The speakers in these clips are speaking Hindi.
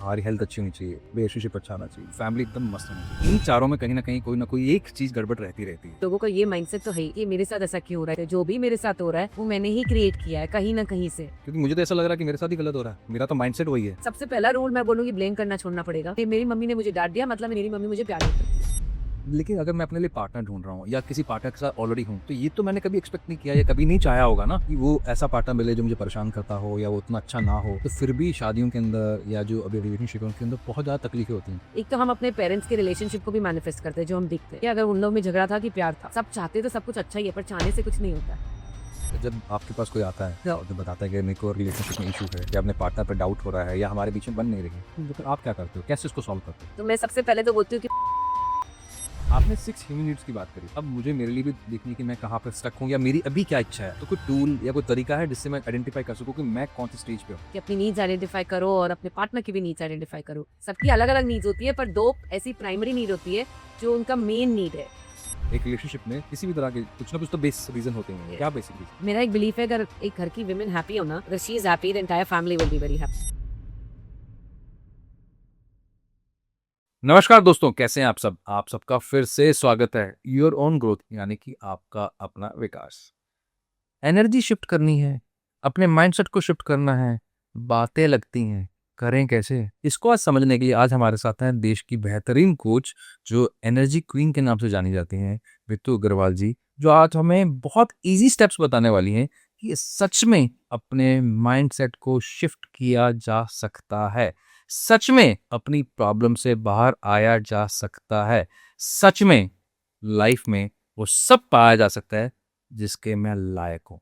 हमारी हेल्थ अच्छी होनी चाहिए, रिलेशनशिप अच्छा होना चाहिए, फैमिली एकदम मस्त होनी चाहिए। इन चारों में कहीं ना कोई एक चीज गड़बड़ रहती है। लोगों का ये माइंडसेट तो है ही कि मेरे साथ ऐसा क्यों हो रहा है, जो भी मेरे साथ हो रहा है वो मैंने ही क्रिएट किया है कहीं ना कहीं से। क्योंकि मुझे तो ऐसा लग रहा है कि मेरे साथ ही गलत हो रहा है, मेरा तो माइंडसेट वही है। सबसे पहला रूल मैं बोलूंगी ब्लेम करना छोड़ना पड़ेगा। मेरी मम्मी ने मुझे डांट दिया मतलब मेरी मम्मी मुझे प्यार नहीं करती। लेकिन अगर मैं अपने लिए पार्टनर ढूंढ रहा हूँ या किसी पार्टनर के साथ ऑलरेडी हूँ, तो ये तो मैंने कभी एक्सपेक्ट नहीं किया या कभी नहीं चाहा होगा ना कि वो ऐसा पार्टनर मिले जो मुझे परेशान करता हो या वो उतना अच्छा ना हो। तो फिर भी शादियों के अंदर या जो अभी रिलेशनशिप है उनके अंदर बहुत ज़्यादा तकलीफें होती हैं। एक तो हम अपने पेरेंट्स के रिलेशनशिप को भी मैनिफेस्ट करते हैं जो हम दिखते हैं कि अगर उन लोगों में झगड़ा था कि प्यार था। सब चाहते तो सब कुछ अच्छा ही है पर चाहने से कुछ नहीं होता है। जब आपके पास कोई आता है और जो बताता है कि मेरे को रिलेशनशिप में इशू है या अपने पार्टनर पर डाउट हो रहा है या हमारे बीच में बन नहीं रही, तो फिर आप क्या करते हो, कैसे इसको सॉल्व करते हो? तो मैं सबसे पहले तो बोलती हूँ कि आपने 6 ह्यूमन नीड्स की बात करी। अब मुझे मेरे लिए भी देखनी है कि मैं कहाँ पर स्टक हूँ या मेरी अभी क्या इच्छा है। तो कोई टूल या कोई तरीका है जिससे मैं आइडेंटिफाई कर सकूँ कि मैं कौन सी स्टेज पे हूँ? कि अपनी नीड्स आइडेंटिफाई करो और अपने पार्टनर की भी नीड्स आइडेंटिफाई करो। सबकी अलग अलग नीड्स होती है पर दो ऐसी प्राइमरी नीड होती है जो उनका मेन नीड है। एक रिलेशनशिप में किसी भी तरह के कुछ ना कुछ तो बेस रीजन होते हैं। क्या बेसिक रीजन? मेरा एक बिलीफ है अगर एक घर की विमेन हैप्पी हो ना, अगर she is happy the entire family will be very happy. नमस्कार दोस्तों, कैसे हैं आप सब? आप सबका फिर से स्वागत है योर ओन ग्रोथ, यानी कि आपका अपना विकास। एनर्जी शिफ्ट करनी है, अपने माइंडसेट को शिफ्ट करना है, बातें लगती हैं, करें कैसे? इसको आज समझने के लिए आज हमारे साथ हैं देश की बेहतरीन कोच जो एनर्जी क्वीन के नाम से जानी जाती हैं, रितु अग्रवाल जी, जो आज हमें बहुत इजी स्टेप्स बताने वाली हैं कि सच में अपने माइंडसेट को शिफ्ट किया जा सकता है, सच में अपनी प्रॉब्लम से बाहर आया जा सकता है, सच में लाइफ में वो सब पाया जा सकता है जिसके मैं लायक हूँ।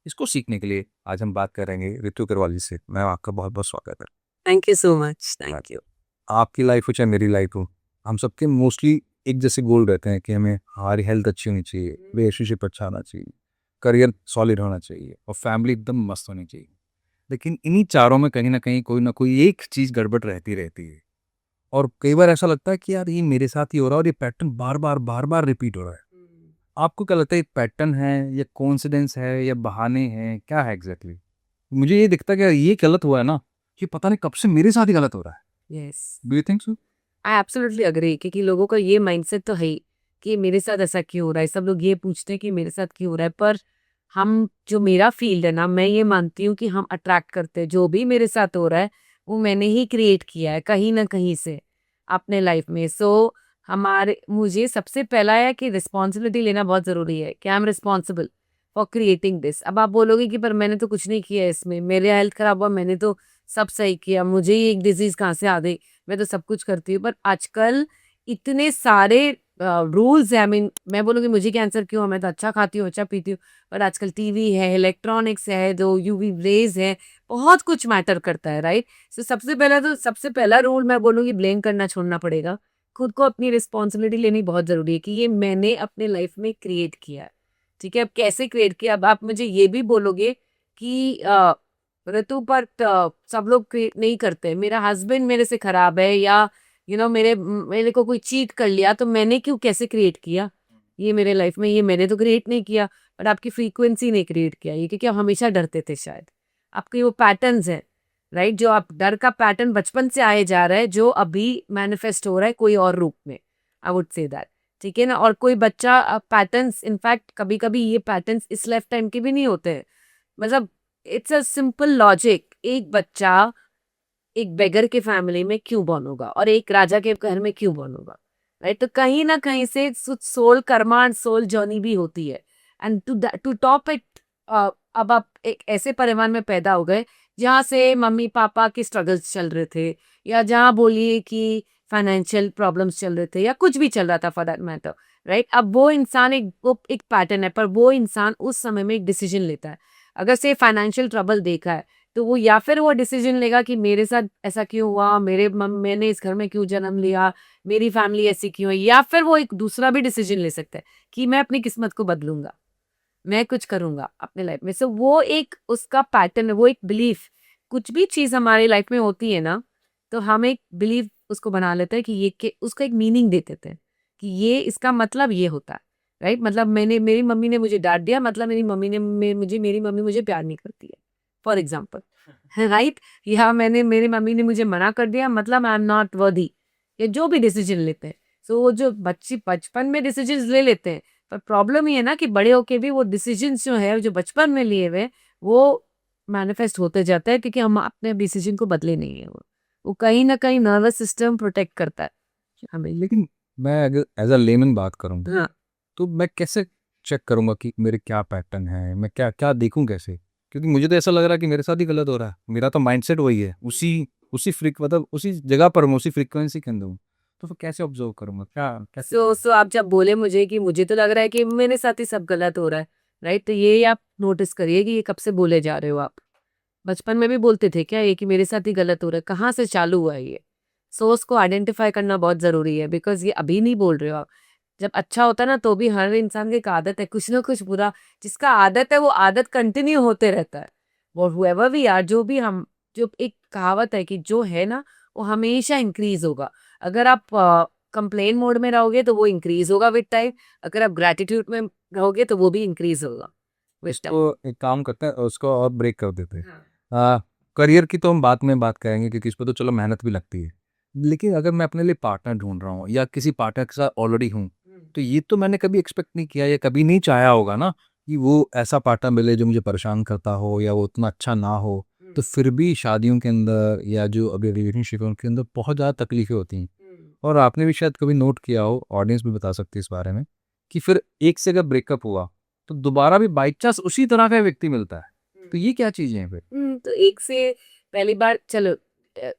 इसको सीखने के लिए आज हम बात करेंगे रितु अग्रवाल जी से। मैं आपका बहुत बहुत स्वागत है। Thank you so much, thank you. आपकी लाइफ हो चाहे मेरी लाइफ हो, हम सबके मोस्टली एक जैसे गोल रहते हैं कि हमें हमारी हेल्थ अच्छी होनी चाहिए, रिलेशनशिप अच्छा होना चाहिए, करियर सॉलिड होना चाहिए और फैमिली एकदम मस्त होनी चाहिए। लेकिन इन्हीं चारों में कहीं ना कोई एक चीज़ गड़बड़ रहती है और कई बार ऐसा लगता है कि यार ये मेरे साथ ही हो रहा है और ये पैटर्न बार बार रिपीट हो रहा है। आपको क्या लगता है, ये पैटर्न है या कोइंसिडेंस है या बहाने हैं, क्या है एग्जैक्टली? मुझे ये दिखता है कि ये गलत हुआ है ना, कि पता नहीं कब से मेरे साथ ही गलत हो रहा है। Yes, do you think so? I absolutely agree क्योंकि लोगों का ये माइंडसेट तो है ही कि मेरे साथ ऐसा क्यों हो रहा है। सब लोग ये पूछते हैं कि मेरे साथ क्यों हो रहा है पर हम जो मेरा फील्ड है ना, मैं ये मानती हूँ कि हम अट्रैक्ट करते हैं जो भी मेरे साथ हो रहा है वो मैंने ही क्रिएट किया है कहीं ना कहीं से अपने लाइफ में। सो हमारे मुझे सबसे पहला है कि रिस्पॉन्सिबिलिटी लेना बहुत जरूरी है कि I am responsible for creating this. अब आप बोलोगे कि पर मैंने तो कुछ नहीं किया इसमें, मेरे हेल्थ खराब हुआ, मैंने तो सब सही किया, मुझे ये एक डिजीज कहाँ से आ गई, मैं तो सब कुछ करती हूँ। पर आजकल इतने सारे रूल्स है। आई मीन मैं बोलूँगी मुझे कैंसर क्यों, मैं तो अच्छा खाती हूँ अच्छा पीती हूँ, पर आजकल टीवी है, इलेक्ट्रॉनिक्स है, जो यूवी रेज है, बहुत कुछ मैटर करता है, राइट। सो सबसे पहला रूल मैं बोलूँगी ब्लेम करना छोड़ना पड़ेगा। खुद को अपनी रिस्पॉन्सिबिलिटी लेनी बहुत जरूरी है कि ये मैंने अपने लाइफ में क्रिएट किया है। ठीक है, अब कैसे क्रिएट किया, अब आप मुझे ये भी बोलोगे कि ऋतु पर सब लोग क्रिएट नहीं करते, मेरा हस्बैंड मेरे से खराब है या मेरे को कोई चीट कर लिया तो मैंने क्यों कैसे क्रिएट किया ये मेरे लाइफ में, ये मैंने तो क्रिएट नहीं किया। पर आपकी फ्रीक्वेंसी ने क्रिएट किया ये, क्योंकि आप हमेशा डरते थे शायद। आपके वो पैटर्न्स हैं, राइट, जो आप डर का पैटर्न बचपन से आए जा रहा है जो अभी मैनिफेस्ट हो रहा है कोई और रूप में, आई वुड से दैट। ठीक है ना। और कोई बच्चा पैटर्न्स, इनफैक्ट कभी कभी ये पैटर्न्स इस लाइफ टाइम के भी नहीं होते हैं। मतलब इट्स अ सिंपल लॉजिक, एक बच्चा एक बेगर के फैमिली में क्यों बॉर्न होगा और एक राजा के घर में क्यों बॉर्न होगा, राइट। तो कहीं ना कहीं से soul karma and soul journey भी होती है। एंड टू टॉप इट, अब आप एक ऐसे परिवार में पैदा हो गए जहाँ से मम्मी पापा के स्ट्रगल्स चल रहे थे, या जहाँ बोलिए कि फाइनेंशियल प्रॉब्लम्स चल रहे थे या कुछ भी चल रहा था फॉर दैट मैटर, राइट। अब वो इंसान एक पैटर्न है, पर वो इंसान उस समय में एक डिसीजन लेता है। अगर से फाइनेंशियल ट्रबल देखा है तो वो या फिर वो डिसीजन लेगा कि मेरे साथ ऐसा क्यों हुआ, मैंने इस घर में क्यों जन्म लिया, मेरी फैमिली ऐसी क्यों है, या फिर वो एक दूसरा भी डिसीजन ले सकता है कि मैं अपनी किस्मत को बदलूंगा, मैं कुछ करूंगा अपने लाइफ में। सो वो एक उसका पैटर्न है, वो एक बिलीफ। कुछ भी चीज हमारी लाइफ में होती है ना, तो हम एक बिलीव उसको बना लेते हैं कि उसको एक मीनिंग दे देते हैं कि ये इसका मतलब ये होता है, राइट। मतलब मेरी मम्मी ने मुझे डांट दिया मतलब मेरी मम्मी मुझे प्यार नहीं करती है। फॉर एग्जाम्पल राइट, या मैंने मेरी मम्मी ने मुझे मना कर दिया मतलब आई एम नॉट वर्दी, या जो भी डिसीजन लेते हैं। सो वो जो बच्चे बचपन में डिसीजन ले लेते हैं, पर प्रॉब्लम ये है ना कि बड़े होके भी वो डिसीजन जो है जो बचपन में लिए हुए वो मैनिफेस्ट होते जाता है, क्योंकि हम अपने डिसीजन को बदले नहीं है। वो कहीं ना कहीं नर्वस सिस्टम प्रोटेक्ट करता है हमें। लेकिन मैं अगर एज अ लेमन बात करूँ हाँ, तो मैं कैसे चेक करूंगा कि मेरे क्या पैटर्न है, मैं क्या क्या देखूं कैसे? क्योंकि मुझे तो ऐसा लग रहा है कि मेरे साथ ही गलत हो रहा है। मेरा तो माइंडसेट वही है, उसी उसी मतलब उसी जगह पर हूँ, उसी फ्रीक्वेंसी के अंदर हूँ। तो फिर कैसे ऑब्जर्व करूंगा, क्या कैसे? सो आप जब बोले मुझे कि मुझे तो लग रहा है कि मेरे साथ ही सब गलत हो रहा है, राइट, तो ये आप नोटिस करिए कि ये कब से बोले जा रहे हो आप। बचपन में भी बोलते थे क्या ये कि मेरे साथ ही गलत हो रहा है? कहाँ से चालू हुआ है ये? सोर्स को आइडेंटिफाई करना बहुत जरूरी है, बिकॉज ये अभी नहीं बोल रहे हो आप। जब अच्छा होता है ना तो भी हर इंसान की एक आदत है, कुछ ना कुछ बुरा जिसका आदत है वो आदत कंटिन्यू होते रहता है। वो हुएवर वी आर, जो भी हम, जो एक कहावत है कि जो है ना वो हमेशा इंक्रीज होगा। अगर आप कंप्लेन मोड में रहोगे तो वो इंक्रीज होगा विद टाइम, अगर आप ग्रेटिट्यूड में रहोगे तो वो भी इंक्रीज होगा विद इसको टाइम। एक काम करते हैं, उसको और ब्रेक कर देते हैं। करियर की तो हम बाद में बात करेंगे, क्योंकि इस पर तो चलो मेहनत भी लगती है। लेकिन अगर मैं अपने लिए पार्टनर ढूंढ रहा हूँ या किसी पार्टनर के साथ ऑलरेडी हूँ, तो ये तो मैंने कभी एक्सपेक्ट नहीं किया या कभी नहीं चाहा होगा ना कि वो ऐसा पार्टनर मिले जो मुझे परेशान करता हो या वो उतना अच्छा ना हो। तो फिर भी शादियों के अंदर या जो अभी रिलेशनशिप है उनके अंदर बहुत ज़्यादा तकलीफें होती हैं। और आपने भी शायद कभी नोट किया हो, ऑडियंस भी बता सकती है इस बारे में, कि फिर एक से अगर ब्रेकअप हुआ तो दोबारा भी बाई चांस उसी तरह का व्यक्ति मिलता है। तो ये क्या चीज़ें हैं फिर? तो एक से पहली बार चलो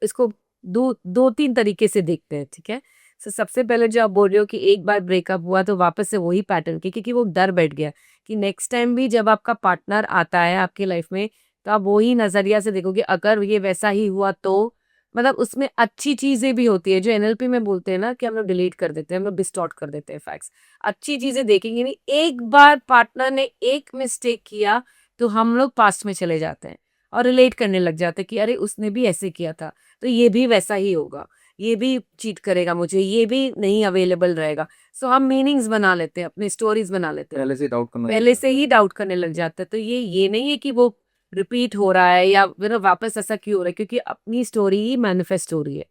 इसको दो दो तीन तरीके से देखते हैं, ठीक है। सबसे पहले जो आप बोल रहे हो कि एक बार ब्रेकअप हुआ तो वापस से वही पैटर्न की, क्योंकि वो डर बैठ गया कि नेक्स्ट टाइम भी जब आपका पार्टनर आता है आपकी लाइफ में तो आप वही नजरिया से देखोगे, अगर ये वैसा ही हुआ तो मतलब उसमें अच्छी चीजें भी होती है जो एनएलपी में बोलते हैं ना कि हम लोग डिलीट कर देते हैं, हम लोग डिस्टॉर्ट कर देते हैं फैक्ट्स। अच्छी चीजें देखेंगे नहीं, एक बार पार्टनर ने एक मिस्टेक किया तो हम लोग पास्ट में चले जाते हैं और रिलेट करने लग जाते हैं कि अरे उसने भी ऐसे किया था तो ये भी वैसा ही होगा, ये भी चीट करेगा मुझे, ये भी नहीं अवेलेबल रहेगा। सो हम मीनिंग्स बना लेते हैं, अपने स्टोरीज बना लेते हैं, पहले से डाउट करना पहले से ही डाउट करने लग जाता है। तो ये नहीं है कि वो रिपीट हो रहा है या फिर वापस ऐसा क्यों हो रहा है, क्योंकि अपनी स्टोरी ही मैनिफेस्ट हो रही है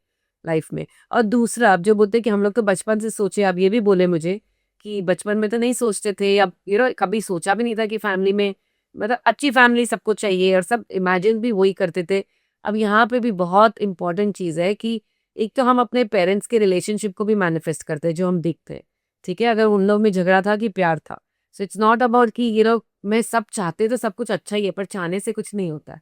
लाइफ में। और दूसरा आप जो बोलते हैं कि हम लोग तो बचपन से सोचे, आप ये भी बोले मुझे कि बचपन में तो नहीं सोचते थे, अब कभी सोचा भी नहीं था कि फैमिली में मतलब अच्छी फैमिली सबको चाहिए और सब इमेजिन भी वही करते थे। अब यहाँ पे भी बहुत इंपॉर्टेंट चीज़ है कि एक तो हम अपने पेरेंट्स के रिलेशनशिप को भी मैनिफेस्ट करते हैं जो हम देखते हैं, ठीक है। अगर उन लोग में झगड़ा था कि प्यार था, सो इट्स नॉट अबाउट कि मैं सब चाहते तो सब कुछ अच्छा ही है, पर चाहने से कुछ नहीं होता है।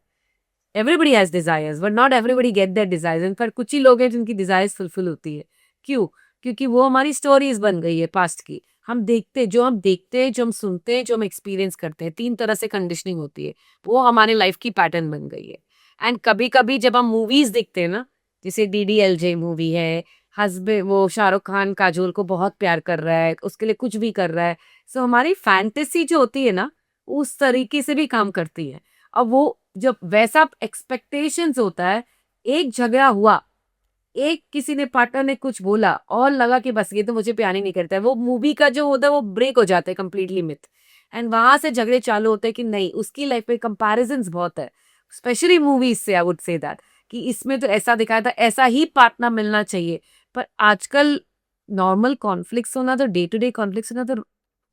Everybody has desires but not everybody get that desires, पर कुछ ही लोग हैं जिनकी डिजायर्स फुलफिल होती है। क्यों? क्योंकि वो हमारी स्टोरीज बन गई है पास्ट की। हम देखते हैं, जो हम सुनते हैं, जो हम एक्सपीरियंस करते हैं, तीन तरह से कंडीशनिंग होती है, वो हमारे लाइफ की पैटर्न बन गई है। एंड कभी कभी जब हम मूवीज देखते हैं ना, जैसे डीडीएलजे मूवी है, हस्बैंड वो शाहरुख खान काजोल को बहुत प्यार कर रहा है, उसके लिए कुछ भी कर रहा है, सो हमारी फैंटेसी जो होती है ना उस तरीके से भी काम करती है। अब वो जब वैसा एक्सपेक्टेशंस होता है, एक झगड़ा हुआ, एक किसी ने पार्टनर ने कुछ बोला और लगा कि बस ये तो मुझे प्यार ही नहीं करता है, वो मूवी का जो होता है वो ब्रेक हो जाता है कंप्लीटली मिथ। एंड वहां से झगड़े चालू होते हैं कि नहीं उसकी लाइफ में कंपैरिजंस बहुत है, स्पेशली मूवीज से आई वुड से दैट कि इसमें तो ऐसा दिखाया था, ऐसा ही पार्टनर मिलना चाहिए। पर आजकल नॉर्मल कॉन्फ्लिक्ट्स होना तो डे टू डे कॉन्फ्लिक्ट्स होना तो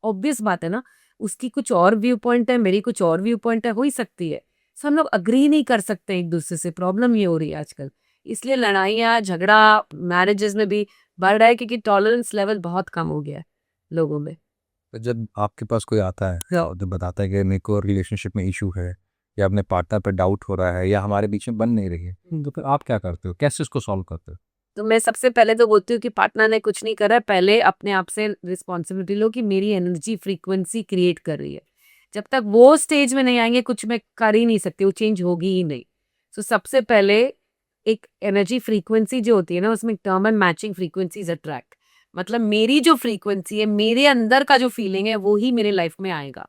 ऑब्वियस बात है ना, उसकी कुछ और व्यू पॉइंट है, मेरी कुछ और व्यू पॉइंट है, हो ही सकती है। सो हम लोग अग्री नहीं कर सकते एक दूसरे से, प्रॉब्लम ये हो रही है आजकल। इसलिए लड़ाइयाँ झगड़ा मैरिजेस में भी बढ़ रहा है, क्योंकि टॉलरेंस लेवल बहुत कम हो गया है लोगों में। तो जब आपके पास कोई आता है हाँ। और जब बताता है कि मेरे को रिलेशनशिप में इशू है या अपने पार्टनर पर डाउट हो रहा है या हमारे बीच में बन नहीं रही है, तो फिर आप क्या करते हो, कैसे इसको सॉल्व करते हो? तो मैं सबसे पहले तो बोलती हूँ कि पार्टनर ने कुछ नहीं करा है, पहले अपने आप से रिस्पॉन्सिबिलिटी लो कि मेरी एनर्जी फ्रीक्वेंसी क्रिएट कर रही है। जब तक वो स्टेज में नहीं आएंगे कुछ मैं कर ही नहीं सकती, वो चेंज होगी ही नहीं। सो सबसे पहले एक एनर्जी फ्रीक्वेंसी जो होती है ना उसमें term and matching frequencies attract, मतलब मेरी जो फ्रीक्वेंसी है, मेरे अंदर का जो फीलिंग है वो ही मेरे लाइफ में आएगा।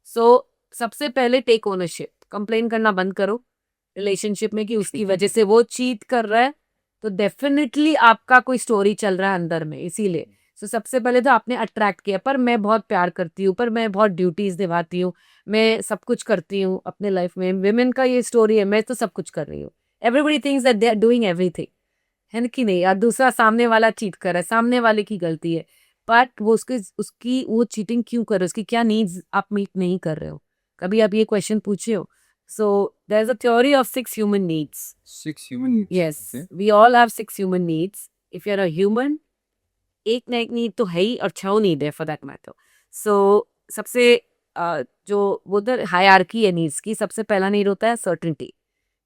सो सबसे पहले टेक ओनरशिप, कंप्लेन करना बंद करो रिलेशनशिप में कि उसकी वजह से वो चीट कर रहा है, तो डेफिनेटली आपका कोई स्टोरी चल रहा है अंदर में, इसीलिए। सो सबसे पहले तो आपने अट्रैक्ट किया, पर मैं बहुत प्यार करती हूँ, पर मैं बहुत ड्यूटीज निभाती हूँ, मैं सब कुछ करती हूँ अपने लाइफ में। विमेन का ये स्टोरी है, मैं तो सब कुछ कर रही हूँ। Everybody thinks that they are doing everything, है ना कि नहीं? और दूसरा सामने वाला चीट कर रहा है, सामने वाले की गलती है, बट वो उसकी वो चीटिंग क्यों कर रहे हो? उसकी क्या नीड्स आप मीट नहीं कर रहे हो? कभी आप ये क्वेश्चन पूछे हो? So there is a theory of 6 human needs. 6 human needs. Yes, Okay. we all have 6 human needs. If you're a human, एक ना एक नीड तो है ही, और 6 नीड है फॉर दैट मैटर। सो सबसे जो वो उधर हायरार्की है नीड्स की, सबसे पहला नीड होता है सर्टेनिटी।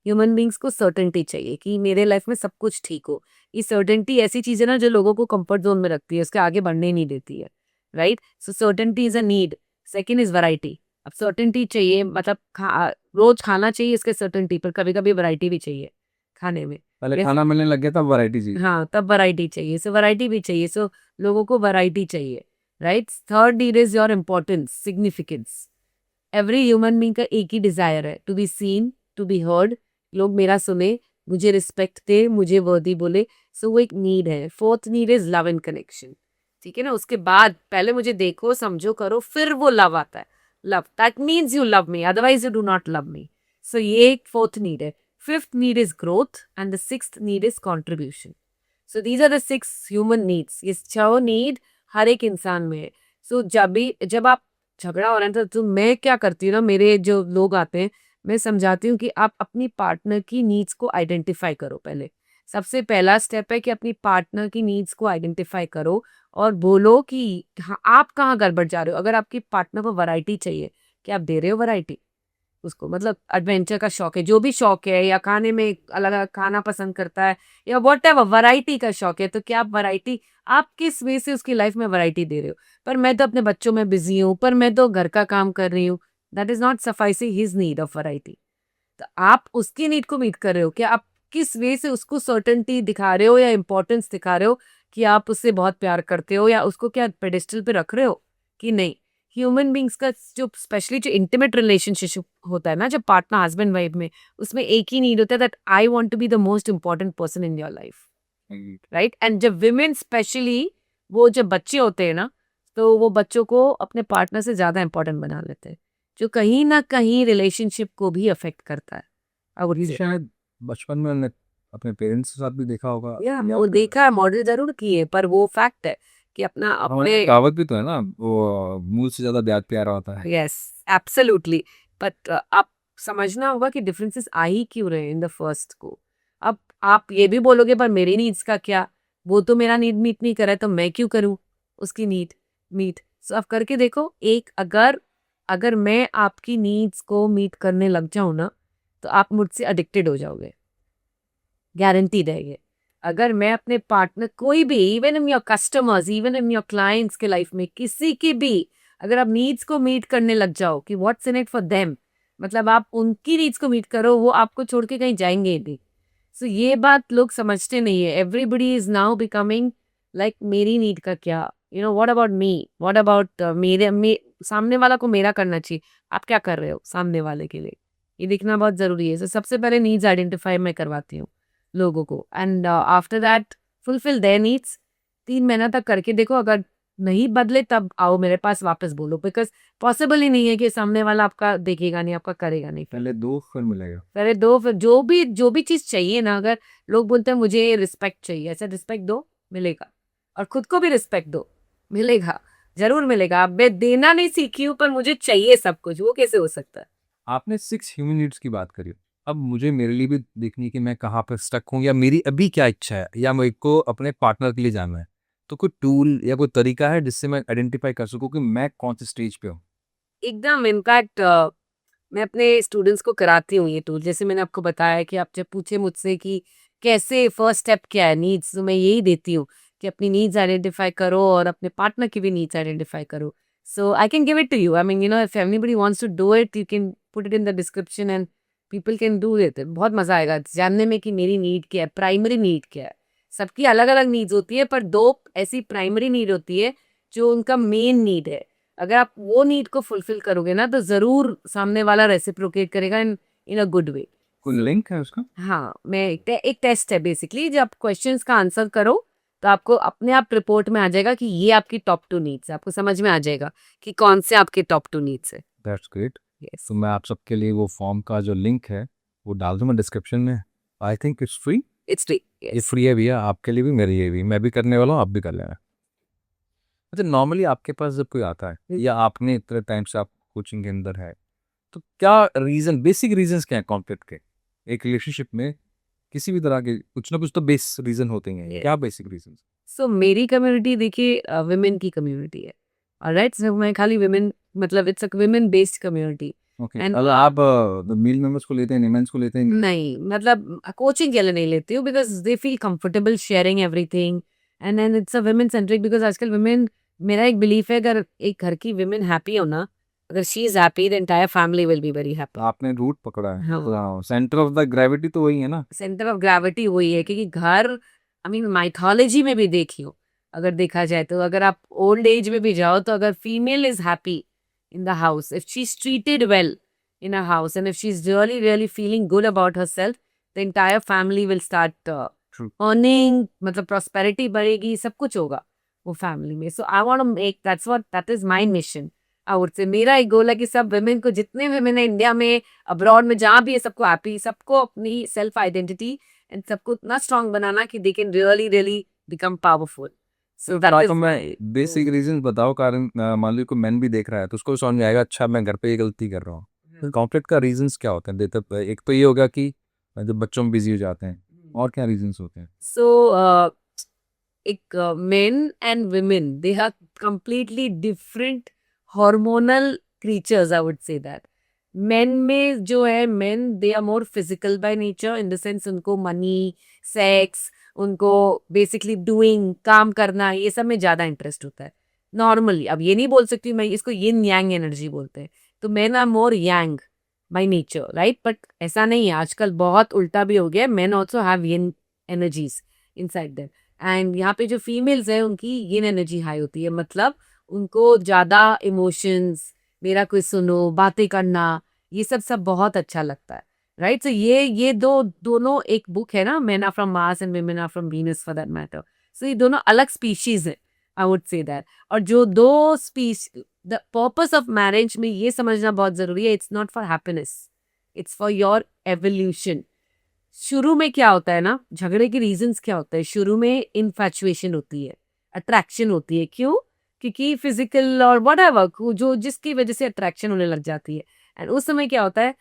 ह्यूमन बींग्स को सर्टेनिटी चाहिए कि मेरे लाइफ में सब कुछ ठीक हो। ये सर्टेनिटी ऐसी चीज है ना जो लोगों को कंफर्ट जोन में रखती है, उसके आगे बढ़ने ही नहीं देती है, right? So certainty is a need. Second is variety. अब सर्टेनिटी चाहिए मतलब रोज खाना चाहिए इसके सर्टेनिटी, पर कभी कभी वैरायटी भी चाहिए खाने में। पहले Yes. खाना मिलने लग गया तब वैरायटी चाहिए। हाँ, तब वैरायटी चाहिए, सो वैरायटी भी चाहिए, सो लोगों को वैरायटी चाहिए, right? Third need is your importance, significance. Every human being का एक ही डिजायर है, to be seen, to be heard, लोग मेरा सुने, मुझे रिस्पेक्ट दे, मुझे वर्दी बोले। सो वो एक नीड है। Fourth need is love and connection, ठीक है ना? उसके बाद पहले मुझे देखो, समझो, करो, फिर वो लव आता है। Love, that means you love me, otherwise you do not love me. So ये एक फोर्थ नीड है। Fifth need is growth and the sixth need is contribution. So these are the 6 human needs. ये 6 नीड हर एक इंसान में है। So जब आप झगड़ा हो रहा है तो मैं क्या करती हूँ ना, मेरे जो लोग आते हैं, मैं समझाती हूँ कि आप अपनी पार्टनर की नीड्स को आइडेंटिफाई करो। पहले सबसे पहला स्टेप है कि अपनी पार्टनर की नीड्स को आइडेंटिफाई करो और बोलो कि हाँ, आप कहाँ गड़बड़ जा रहे हो। अगर आपकी पार्टनर को वैरायटी चाहिए, क्या आप दे रहे हो वैरायटी उसको? मतलब एडवेंचर का शौक है, जो भी शौक है, या खाने में अलग अलग खाना पसंद करता है, या वॉट एवर वैरायटी का शौक है, तो क्या आप वैरायटी, आप किस वे से उसकी लाइफ में वैरायटी दे रहे हो? पर मैं तो अपने बच्चों में बिजी हूँ, पर मैं तो घर का काम कर रही हूँ, that is not satisfying his need of variety. तो आप उसकी नीड को मीट कर रहे हो क्या? आप किस वे से उसको सर्टेनिटी दिखा रहे हो या इंपॉर्टेंस दिखा रहे हो कि आप उससे बहुत प्यार करते हो, या उसको क्या पेडिस्टल पे रख रहे हो कि नहीं? ह्यूमन बींग्स का जो स्पेशली जो इंटीमेट रिलेशनशिप होता है ना, जब पार्टनर हस्बैंड वाइफ में, उसमें एक ही नीड होता है, that I want to be the most important person in your life, right? And जब विमेन स्पेशली, वो जब बच्चे होते हैं ना, तो वो बच्चों को अपने पार्टनर से ज्यादा इंपॉर्टेंट बना लेते हैं, जो कहीं ना कहीं रिलेशनशिप को भी अफेक्ट करता है। I would ये say. शायद बचपन में हमने अपने पेरेंट्स के साथ भी देखा होगा। या वो देखा है, मॉडल जरूर किए, पर वो फैक्ट है कि अपना हमारे अपने। कहावत भी तो है ना, वो मूल से ज्यादा ब्याज प्यारा होता है। Yes, absolutely. बट आप समझना होगा कि डिफरेंसेस आ ही क्यों रहे हैं इन द फर्स्ट को। अब आप ये भी बोलोगे पर मेरी नीड्स का क्या, वो तो मेरा नीड मीट नहीं कर रहा है, तो मैं क्यों करूं उसकी नीड मीट? सो आप करके देखो। एक अगर अगर मैं आपकी नीड्स को मीट करने लग जाऊं ना, तो आप मुझसे एडिक्टेड हो जाओगे, गारंटीड है ये। अगर मैं अपने पार्टनर, कोई भी, even in your customers, even in your clients के लाइफ में, किसी की भी, अगर आप नीड्स को मीट करने लग जाओ कि what's in it for them, मतलब आप उनकी नीड्स को मीट करो, वो आपको छोड़ के कहीं जाएंगे ही नहीं। सो ये बात लोग समझते नहीं है। Everybody is now becoming like मेरी नीड का क्या, what about me, what about सामने वाला को मेरा करना चाहिए। आप क्या कर रहे हो सामने वाले के लिए, ये देखना बहुत जरूरी है। सबसे पहले नीड्स आइडेंटिफाई मैं करवाती हूँ लोगों को, and after that fulfil there needs. 3 महीना तक करके देखो, अगर नहीं बदले तब आओ मेरे पास वापस बोलो, बिकॉज पॉसिबल ही नहीं है कि सामने वाला आपका देखेगा नहीं, आपका करेगा नहीं। पहले दो फिर मिलेगा। पहले दो, फिर जो भी चीज चाहिए ना। अगर लोग बोलते हैं मुझे रिस्पेक्ट चाहिए, ऐसा रिस्पेक्ट दो, मिलेगा। और खुद को भी रिस्पेक्ट दो, मिलेगा, जरूर मिलेगा। अब मैं देना नहीं सीखी हूँ, पर मुझे चाहिए सब कुछ, वो कैसे हो सकता है? आपने 6 ह्यूमन नीड्स की बात करी, अब मुझे मेरे लिए भी देखनी है कि मैं कहाँ पर स्टक हूँ, या मेरी अभी क्या इच्छा है, या मेरे को अपने पार्टनर के लिए जाना है। तो कोई टूल या कोई तरीका है जिससे मैं आइडेंटिफाई कर सकूँ कि मैं कौन से स्टेज पे हूँ? एकदम, इनफैक्ट मैं अपने स्टूडेंट्स को कराती हूँ ये टूल। जैसे मैंने आपको बताया कि आप जब पूछे मुझसे कि कैसे फर्स्ट स्टेप क्या है नीड्स, तो मैं यही देती हूँ कि अपनी नीड्स आइडेंटिफाई करो और अपने पार्टनर की भी नीड्स आइडेंटिफाई करो। So I can give it to you. I mean, if anybody wants to do it, you can put it in the description and people can do it. बहुत मजा आएगा जानने में कि मेरी नीड क्या है, प्राइमरी नीड क्या है। सबकी अलग अलग नीड्स होती है, पर 2 ऐसी प्राइमरी नीड होती है जो उनका मेन नीड है। अगर आप वो नीड को फुलफिल करोगे ना, तो जरूर सामने वाला रेसिप्रोकेट करेगा इन अ गुड वे। कोई लिंक है उसका? हाँ, मैं एक टेस्ट है बेसिकली, जब आप क्वेश्चंस का आंसर करो, तो आपको अपने आप रिपोर्ट में आ जाएगा कि ये आपकी टॉप 2 नीड्स है, आपको समझ में आ जाएगा कि कौन से आपके टॉप 2 नीड्स है। That's great. यस, तो मैं आप सबके लिए वो फॉर्म का जो लिंक है वो डाल दूंगा डिस्क्रिप्शन में। I think it's free. It's free. ये यस। फ्री है भैया, आपके लिए भी मेरे लिए भी, मैं भी करने वाला हूँ, आप भी कर लेना। अच्छा, नॉर्मली आपके पास जब कोई आता है या आपने इतने टाइम से आप कोचिंग के अंदर है, तो क्या रीजन, बेसिक रीजंस क्या है कॉन्फ्लिक्ट के एक रिलेशनशिप में? किसी भी तरह के कुछ ना कुछ तो बेस रीजन होते ही हैं, Yes. क्या बेसिक रीजन? सो मेरी कम्युनिटी देखिए वुमेन की कम्युनिटी है, ऑलराइट। सो मैं खाली वुमेन, मतलब it's a women based community. Okay, and अगर आप मील मेंबर्स को लेते हैं, निमेंस को लेते हैं? नहीं, मतलब कोचिंग के लिए नहीं लेती हूँ, because they feel comfortable sharing everything, and then it's a women centric, because आजकल वुमेन, मेरा एक बिलीफ है, अगर एक घर की वुमेन हैप्पी हो ना, अगर she is happy the entire family will be very happy. आपने रूट पकड़ा है, हाँ। तो सेंटर ऑफ द ग्रेविटी तो वही है ना। सेंटर ऑफ ग्रेविटी वही है, क्योंकि घर, आई मीन माइथोलॉजी में भी देखियो, अगर देखा जाए तो, अगर आप ओल्ड एज में भी जाओ, तो अगर female is happy in the house, if she is treated well in a house, and if she's really feeling good about herself, the entire family will start True. earning, मतलब prosperity बढ़ेगी, सब कुछ होगा वो फैमिली में। So I want to make, that is my mission, I would say। मेरा एक गोल है कि सब women को, जितने women है इंडिया में, अब्रॉड में, जहाँ भी है, सबको हैप्पी, सबको अपनी सेल्फ आइडेंटिटी एंड सबको इतना स्ट्रांग बनाना कि they can really become powerful. So that is my basic reason बताओ, कारण मान लो कोई मैन भी देख रहा है तो उसको समझ में आएगा, अच्छा मैं घर पे ये गलती कर रहा हूँ। कॉन्फ्लिक्ट का रीजंस क्या होते हैं? एक तो ये होगा कि जब बच्चों में बिजी हो जाते हैं, और क्या रीजंस होते हैं? सो एक men and women, they are completely different hormonal creatures, I would say that। men में जो है, men they are more physical by nature, in the sense उनको money, sex, उनको basically doing, काम करना, ये सब में ज़्यादा इंटरेस्ट होता है नॉर्मली। अब ये नहीं बोल सकती मैं, इसको यिन यांग एनर्जी बोलते हैं, तो men are more yang by nature, right? But ऐसा नहीं है, आजकल बहुत उल्टा भी हो गया, men also have yin energies inside them। And यहाँ पे जो फीमेल्स है, उनकी ये एनर्जी हाई होती है, मतलब उनको ज़्यादा इमोशंस, मेरा कोई सुनो, बातें करना, ये सब बहुत अच्छा लगता है, राइट। सो ये दोनों, एक बुक है ना, men are from Mars and women are from Venus for that matter. So ये दोनों अलग स्पीशीज है, आई वुड से दैट। और जो दो species, the purpose of marriage में ये समझना बहुत जरूरी है, it's not for happiness, it's for your evolution. शुरू में क्या होता है ना, झगड़े के रीजंस क्या होते हैं, शुरू में इन्फैचुएशन होती है, अट्रैक्शन होती है। क्यों? क्योंकि फिजिकल और व्हाटएवर, जो जिसकी वजह से अट्रैक्शन होने लग जाती है। एंड उस समय क्या होता है,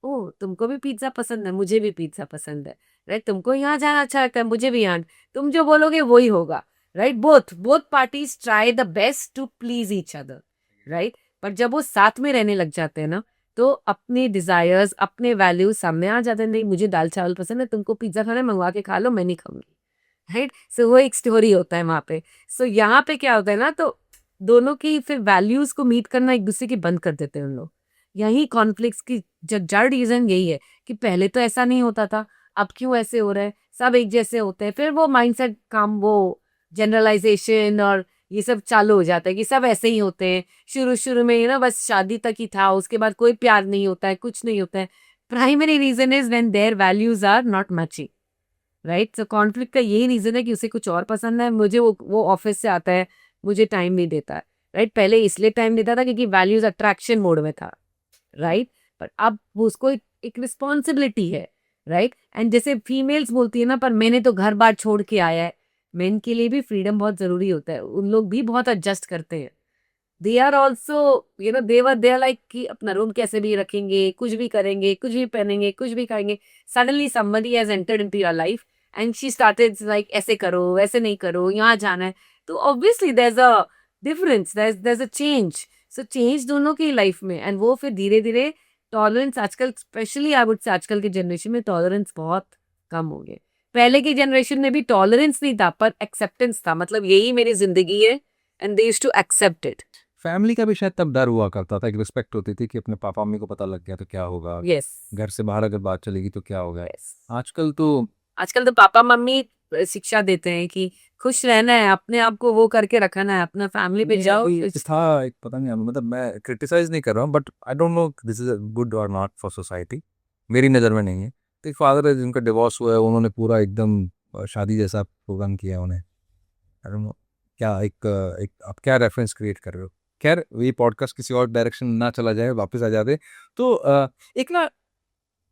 ओ तुमको भी पिज्जा पसंद है, मुझे भी पिज्जा पसंद है, राइट। तुमको यहाँ जाना अच्छा लगता है, मुझे भी यहाँ, तुम जो बोलोगे वही होगा, right. Both parties try the best to please each other, right. पर जब वो साथ में रहने लग जाते हैं ना, तो अपने डिजायर्स, अपने वैल्यूज सामने आ जाते हैं। नहीं, मुझे दाल चावल पसंद है, तुमको पिज्जा खाना है, मंगवा के खा लो, मैं नहीं खाऊंगी, राइट। सो वो एक स्टोरी होता है वहां पे। सो यहाँ पे क्या होता है ना, तो दोनों की फिर वैल्यूज को मीट करना एक दूसरे की बंद कर देते हैं उन लोग। यही कॉन्फ्लिक्ट्स की जड़ रीजन यही है कि पहले तो ऐसा नहीं होता था, अब क्यों ऐसे हो रहा है, सब एक जैसे होते हैं, फिर वो माइंडसेट काम, वो जनरलाइजेशन और ये सब चालू हो जाता है कि सब ऐसे ही होते हैं। शुरू में बस शादी तक ही था, उसके बाद कोई प्यार नहीं होता है, कुछ नहीं होता है। Primary reason is when their values are not matching, right. So conflict का यही रीजन है कि उसे कुछ और पसंद है, मुझे वो ऑफिस से आता है, मुझे टाइम नहीं देता है, राइट। पहले इसलिए टाइम देता था क्योंकि वैल्यूज अट्रैक्शन मोड में था, राइट। पर अब वो उसको एक रिस्पॉन्सिबिलिटी है, राइट। एंड जैसे फीमेल्स बोलती है ना, पर मैंने तो घर बार छोड़ के आया है, मेन के लिए भी फ्रीडम बहुत जरूरी होता है, उन लोग भी बहुत एडजस्ट करते हैं। They are also, they are like कि अपना रूम कैसे भी रखेंगे, कुछ भी करेंगे, कुछ भी पहनेंगे, कुछ भी खाएंगे। Suddenly somebody has entered into your life and she started like, ऐसे करो, वैसे नहीं करो, यहाँ जाना है, तो obviously there is a difference, there is a change. So change दोनों की लाइफ में, एंड वो फिर धीरे धीरे टॉलरेंस, आजकल स्पेशली आई वुड से आजकल के जनरेशन में टॉलरेंस बहुत कम हो गए। पहले की जनरेशन में भी टॉलरेंस नहीं था, पर एक्सेप्टेंस था, मतलब यही मेरी जिंदगी है, and they used to accept it. Family का भी शायद तब डर हुआ करता था, एक रिस्पेक्ट होती थी कि अपने पापा मम्मी को पता लग गया तो क्या होगा, यस, घर से बाहर अगर बात चलेगी तो क्या होगा। यस। आजकल तो पापा मम्मी शिक्षा देते हैं कि खुश रहना है, अपने आप को वो करके रखना है, अपना फैमिली पे जाओ। था एक, पता नहीं, मतलब मैं क्रिटिसाइज नहीं कर रहा हूँ, but I don't know this is good और नॉट फॉर सोसाइटी, मेरी नज़र में नहीं है। तो एक फादर है जिनका डिवोर्स हुआ है, उन्होंने पूरा एकदम शादी जैसा प्रोग्राम किया उन्हें, I don't know, क्या एक आप क्या रेफरेंस क्रिएट कर रहे हो? खैर ये पॉडकास्ट किसी और डायरेक्शन ना चला जाए, वापस आ जाते। तो एक ना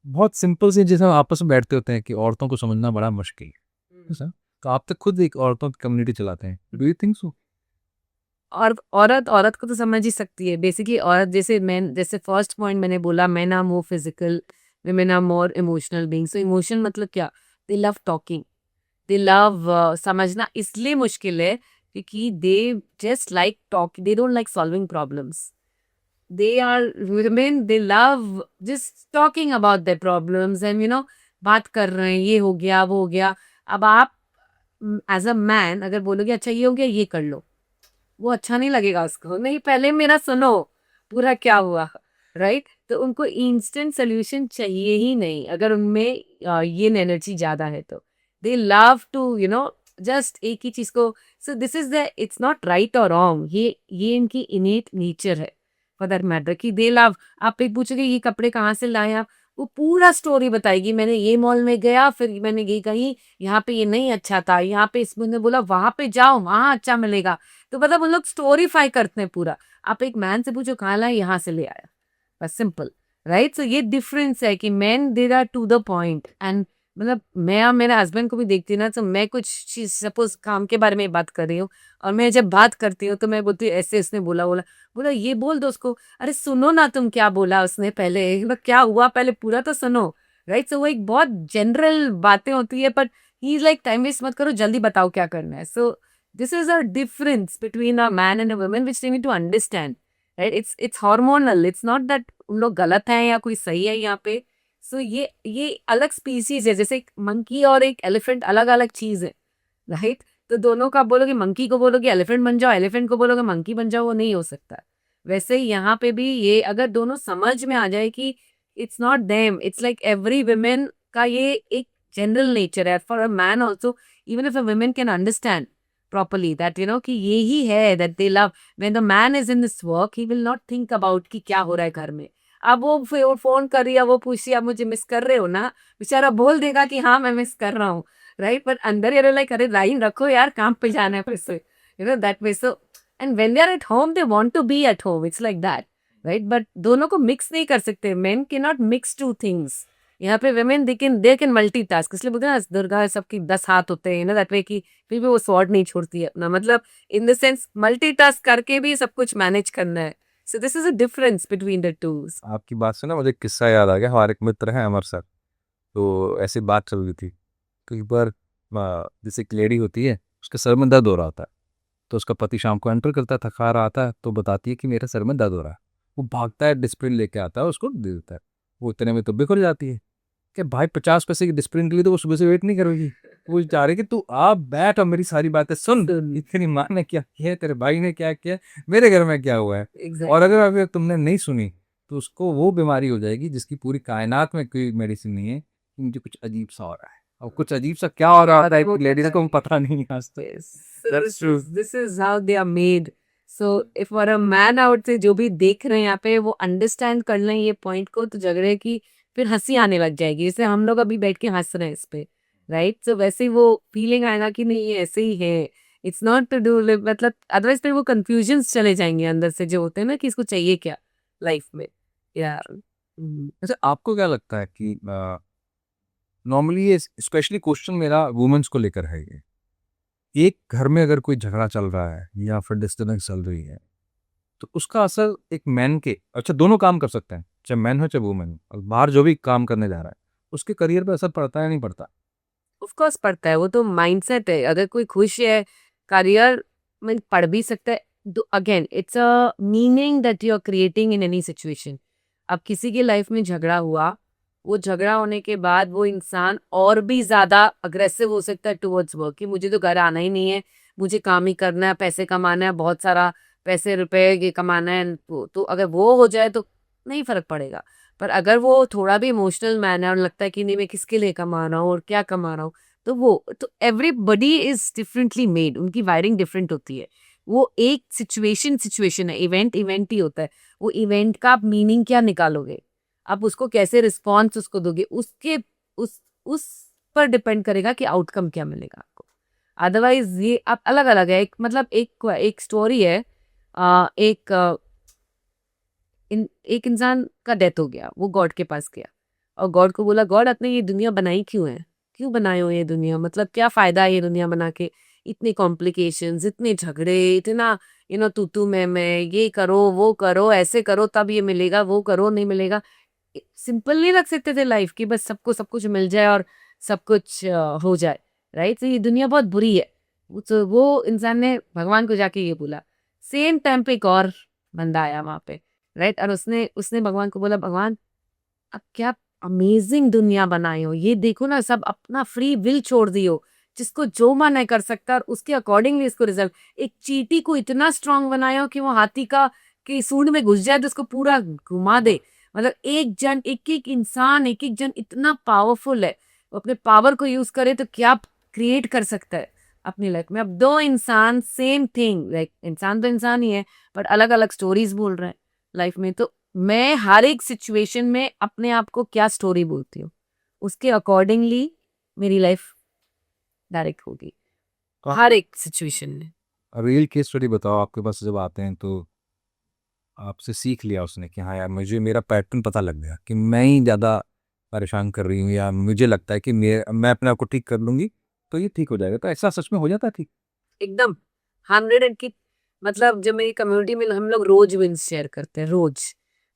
बहुत सिंपल सी जैसे हम आपस में बैठते होते हैं कि औरतों को समझना बड़ा मुश्किल है, ऐसा? तो आप तो खुद एक औरतों की कम्युनिटी चलाते हैं, डू यू थिंक सो? और औरत औरत को तो समझ ही सकती है बेसिकली। औरत जैसे मैं, जैसे फर्स्ट पॉइंट मैंने बोला, man are more physical, women are more emotional being. So emotion मतलब क्या? They love talking, they love समझना इसलिए मुश्किल है क्योंकि they just like talk, they don't like solving problems. they are women, they love just talking about their problems and बात कर रहे हैं, ये हो गया वो हो गया। अब आप एज अ मैन अगर बोलोगे अच्छा ये हो गया ये कर लो, वो अच्छा नहीं लगेगा उसको, नहीं पहले मेरा सुनो पूरा क्या हुआ, राइट? तो उनको इंस्टेंट सोल्यूशन चाहिए ही नहीं अगर उनमें ये एनर्जी ज्यादा है तो। दे लव टू जस्ट एक ही चीज को। सो this is the, it's not right और रॉन्ग, ये इनकी इनेट नेचर है फॉर दैट मैटर कि दे लव। आप एक पूछोगे ये कपड़े कहाँ से लाए आप, वो पूरा स्टोरी बताएगी, मैंने ये मॉल में गया, फिर मैंने ये कहीं, यहाँ पे ये नहीं अच्छा था, यहाँ पे इसने बोला वहां पे जाओ वहां अच्छा मिलेगा। तो मतलब उन लोग स्टोरीफाई करते हैं पूरा। आप एक मैन से पूछो कहाँ लाया, यहाँ से ले आया, बस सिंपल, राइट? सो ये डिफरेंस है कि man they are to the point. And मतलब मैं और मेरे हस्बैंड को भी देखती हूँ ना, तो मैं कुछ चीज सपोज काम के बारे में बात कर रही हूँ और मैं जब बात करती हूँ तो मैं बोलती हूँ ऐसे उसने बोला बोला बोला ये बोल दो उसको, अरे सुनो ना तुम क्या बोला उसने पहले, मतलब क्या हुआ पहले पूरा तो सुनो, राइट? सो वो एक बहुत जनरल बातें होती है, but he is like time waste मत करो, जल्दी बताओ क्या करना है। सो this is a difference between a man and a woman which they need to understand, right? It's hormonal, it's not that उन लोग गलत हैं या कोई सही है यहाँ पे। सो ये अलग स्पीसीज है, जैसे एक मंकी और एक एलिफेंट अलग अलग चीज है, राइट? तो दोनों का बोलोगे, मंकी को बोलोगे एलिफेंट बन जाओ, एलिफेंट को बोलोगे मंकी बन जाओ, वो नहीं हो सकता। वैसे ही यहाँ पे भी ये अगर दोनों समझ में आ जाए कि it's not them, it's like every women का ये एक जनरल नेचर है। For a man also, even if a women can understand properly that कि ये ही है that they love, when the man is in this work he will not think about कि क्या हो रहा है घर में। अब वो फिर वो फोन कर रही है, वो पूछ रही है आप मुझे मिस कर रहे हो ना, बेचारा बोल देगा कि हाँ मैं मिस कर रहा हूँ, राइट? बट अंदर ये लाइक अरे लाइन रखो यार, काम पे जाना है फिर से, that way. So and when they are at home they want to be at home, it's like that, right? But दोनों को मिक्स नहीं कर सकते, मेन के नॉट मिक्स टू थिंग्स। यहाँ पे women दे कैन मल्टीटास्क, इसलिए बोलते हैं ना दुर्गा सबकी 10 हाथ होते हैं ना, दैट वे कि फिर भी वो स्वॉर्ड नहीं छोड़ती है अपना, मतलब इन द सेंस मल्टीटास्क करके भी सब कुछ मैनेज करना है। सो this is a difference between the two. आपकी बात से ना मुझे एक किस्सा याद आ गया। हमारे एक मित्र हैं अमर सर, तो ऐसी बात चल रही थी। कई बार जैसे एक लेडी होती है, उसके सर में दर्द हो रहा होता है, तो उसका पति शाम को एंटर करता है, थका रहा आता है, तो बताती है कि मेरे सर में दर्द हो रहा है। वो भागता है, डिस्प्रिन लेके आता है, उसको दे देता है। वो इतने में तो बिखर जाती है कि भाई 50 पैसे की डिस्प्रिन के लिए तो वो सुबह से वेट नहीं करेगी। वो चाह रही कि तू आप बैठ और मेरी सारी बातें सुन, इतनी माँ ने क्या किया है, तेरे भाई ने क्या किया है, मेरे घर में क्या हुआ है। और अगर अगर तुमने नहीं सुनी तो उसको वो बीमारी हो जाएगी जिसकी पूरी कायनात में कोई मेडिसिन नहीं है, कि मुझे कुछ अजीब सा हो रहा है। और कुछ अजीब सा क्या हो रहा है लेडीज को पता नहीं आज तक। That's true. This is how they are made. So if for a man out से जो भी देख रहे हैं यहाँ पे, वो अंडरस्टैंड कर लें ये पॉइंट को, तो झगड़े की फिर हंसी आने लग जाएगी, जैसे हम लोग अभी बैठ के हंस रहे हैं इस पे, राइट? सो वैसे ही वो फीलिंग आएगा कि नहीं ये ऐसे ही है, इट्स नॉट टू डू, मतलब अदरवाइज फिर वो कंफ्यूजन्स चले जाएंगे अंदर से जो होते हैं ना कि इसको चाहिए क्या लाइफ में, यार। वैसे आपको क्या लगता है कि नॉर्मली ये स्पेशली क्वेश्चन मेरा वुमेन्स को लेकर है, ये एक घर में अगर कोई झगड़ा चल रहा है या फिर डिस्टर्बेंस चल रही है, तो उसका असर एक मैन के, अच्छा दोनों काम कर सकते हैं, चाहे मैन हो चाहे वुमेन हो, और बाहर जो भी काम करने जा रहा है उसके करियर पे असर पड़ता है नहीं पड़ता? ऑफ कोर्स पड़ता है, वो तो माइंडसेट है। अगर कोई खुश है करियर में पढ़ भी सकता है, again it's a meaning that you are creating in any situation. अब किसी की लाइफ में झगड़ा हुआ, वो झगड़ा होने के बाद वो इंसान और भी ज्यादा अग्रेसिव हो सकता है टुवर्ड्स वर्क, कि मुझे तो घर आना ही नहीं है, मुझे काम ही करना है, पैसे कमाना है, बहुत सारा पैसे रुपए ये कमाना है। तो अगर वो हो जाए तो नहीं फर्क पड़ेगा। पर अगर वो थोड़ा भी इमोशनल मैन है और लगता है कि नहीं मैं किसके लिए कमा रहा हूँ और क्या कमा रहा हूँ, तो वो तो एवरीबडी इज डिफरेंटली मेड, उनकी वायरिंग डिफरेंट होती है। वो एक सिचुएशन है, इवेंट इवेंट ही होता है। वो इवेंट का आप मीनिंग क्या निकालोगे, आप उसको कैसे रिस्पॉन्स उसको दोगे, उस पर डिपेंड करेगा कि आउटकम क्या मिलेगा आपको। अदरवाइज ये अब अलग अलग है। एक मतलब एक स्टोरी है, एक इंसान का डेथ हो गया, वो गॉड के पास गया और गॉड को बोला, गॉड आपने ये दुनिया बनाई क्यों है, क्यों बनाए हो ये दुनिया, मतलब क्या फायदा है ये दुनिया बना के, इतने कॉम्प्लिकेशंस, इतने झगड़े, इतना तू मैं, ये करो वो करो, ऐसे करो तब ये मिलेगा, वो करो नहीं मिलेगा। सिंपल नहीं रख सकते थे लाइफ की, बस सबको सब कुछ मिल जाए और सब कुछ हो जाए, राइट। तो ये दुनिया बहुत बुरी है। तो वो इंसान ने भगवान को जाके ये बोला। सेम टाइम पे एक और बंदा आया वहां पे, राइट, और उसने उसने भगवान को बोला, भगवान अब क्या अमेजिंग दुनिया बनाई हो, ये देखो ना, सब अपना फ्री विल छोड़ दियो, जिसको जो मन है कर सकता है और उसके अकॉर्डिंगली इसको रिजल्ट। एक चींटी को इतना स्ट्रांग बनाया हो कि वो हाथी का के सूंड में घुस जाए तो उसको पूरा घुमा दे। मतलब एक जन, एक एक इंसान, एक एक जन इतना पावरफुल है, वो अपने पावर को यूज करे तो क्या क्रिएट कर सकता है अपनी लाइफ में। अब दो इंसान सेम थिंग, लाइक इंसान तो इंसान ही है, बट अलग अलग स्टोरीज बोल रहे हैं लाइफ में। तो मैं हर एक सिचुएशन में अपने आप को क्या स्टोरी बोलती हूँ, उसके अकॉर्डिंगली मेरी लाइफ डायरेक्ट होगी हर एक सिचुएशन में। रियल केस स्टडी बताओ, आपके पास जब आते हैं तो आपसे सीख लिया उसने कि हाँ यार मुझे मेरा पैटर्न पता लग गया कि मैं ही ज़्यादा परेशान कर रही हूँ, या मुझे लगता है कि मैं अपने आप को ठीक कर लूँगी तो ये ठीक हो जाएगा, तो ऐसा सच में हो जाता है ठीक? एकदम 100 की। मतलब जब मेरी कम्युनिटी में हम लोग रोज विंस शेयर करते हैं, रोज।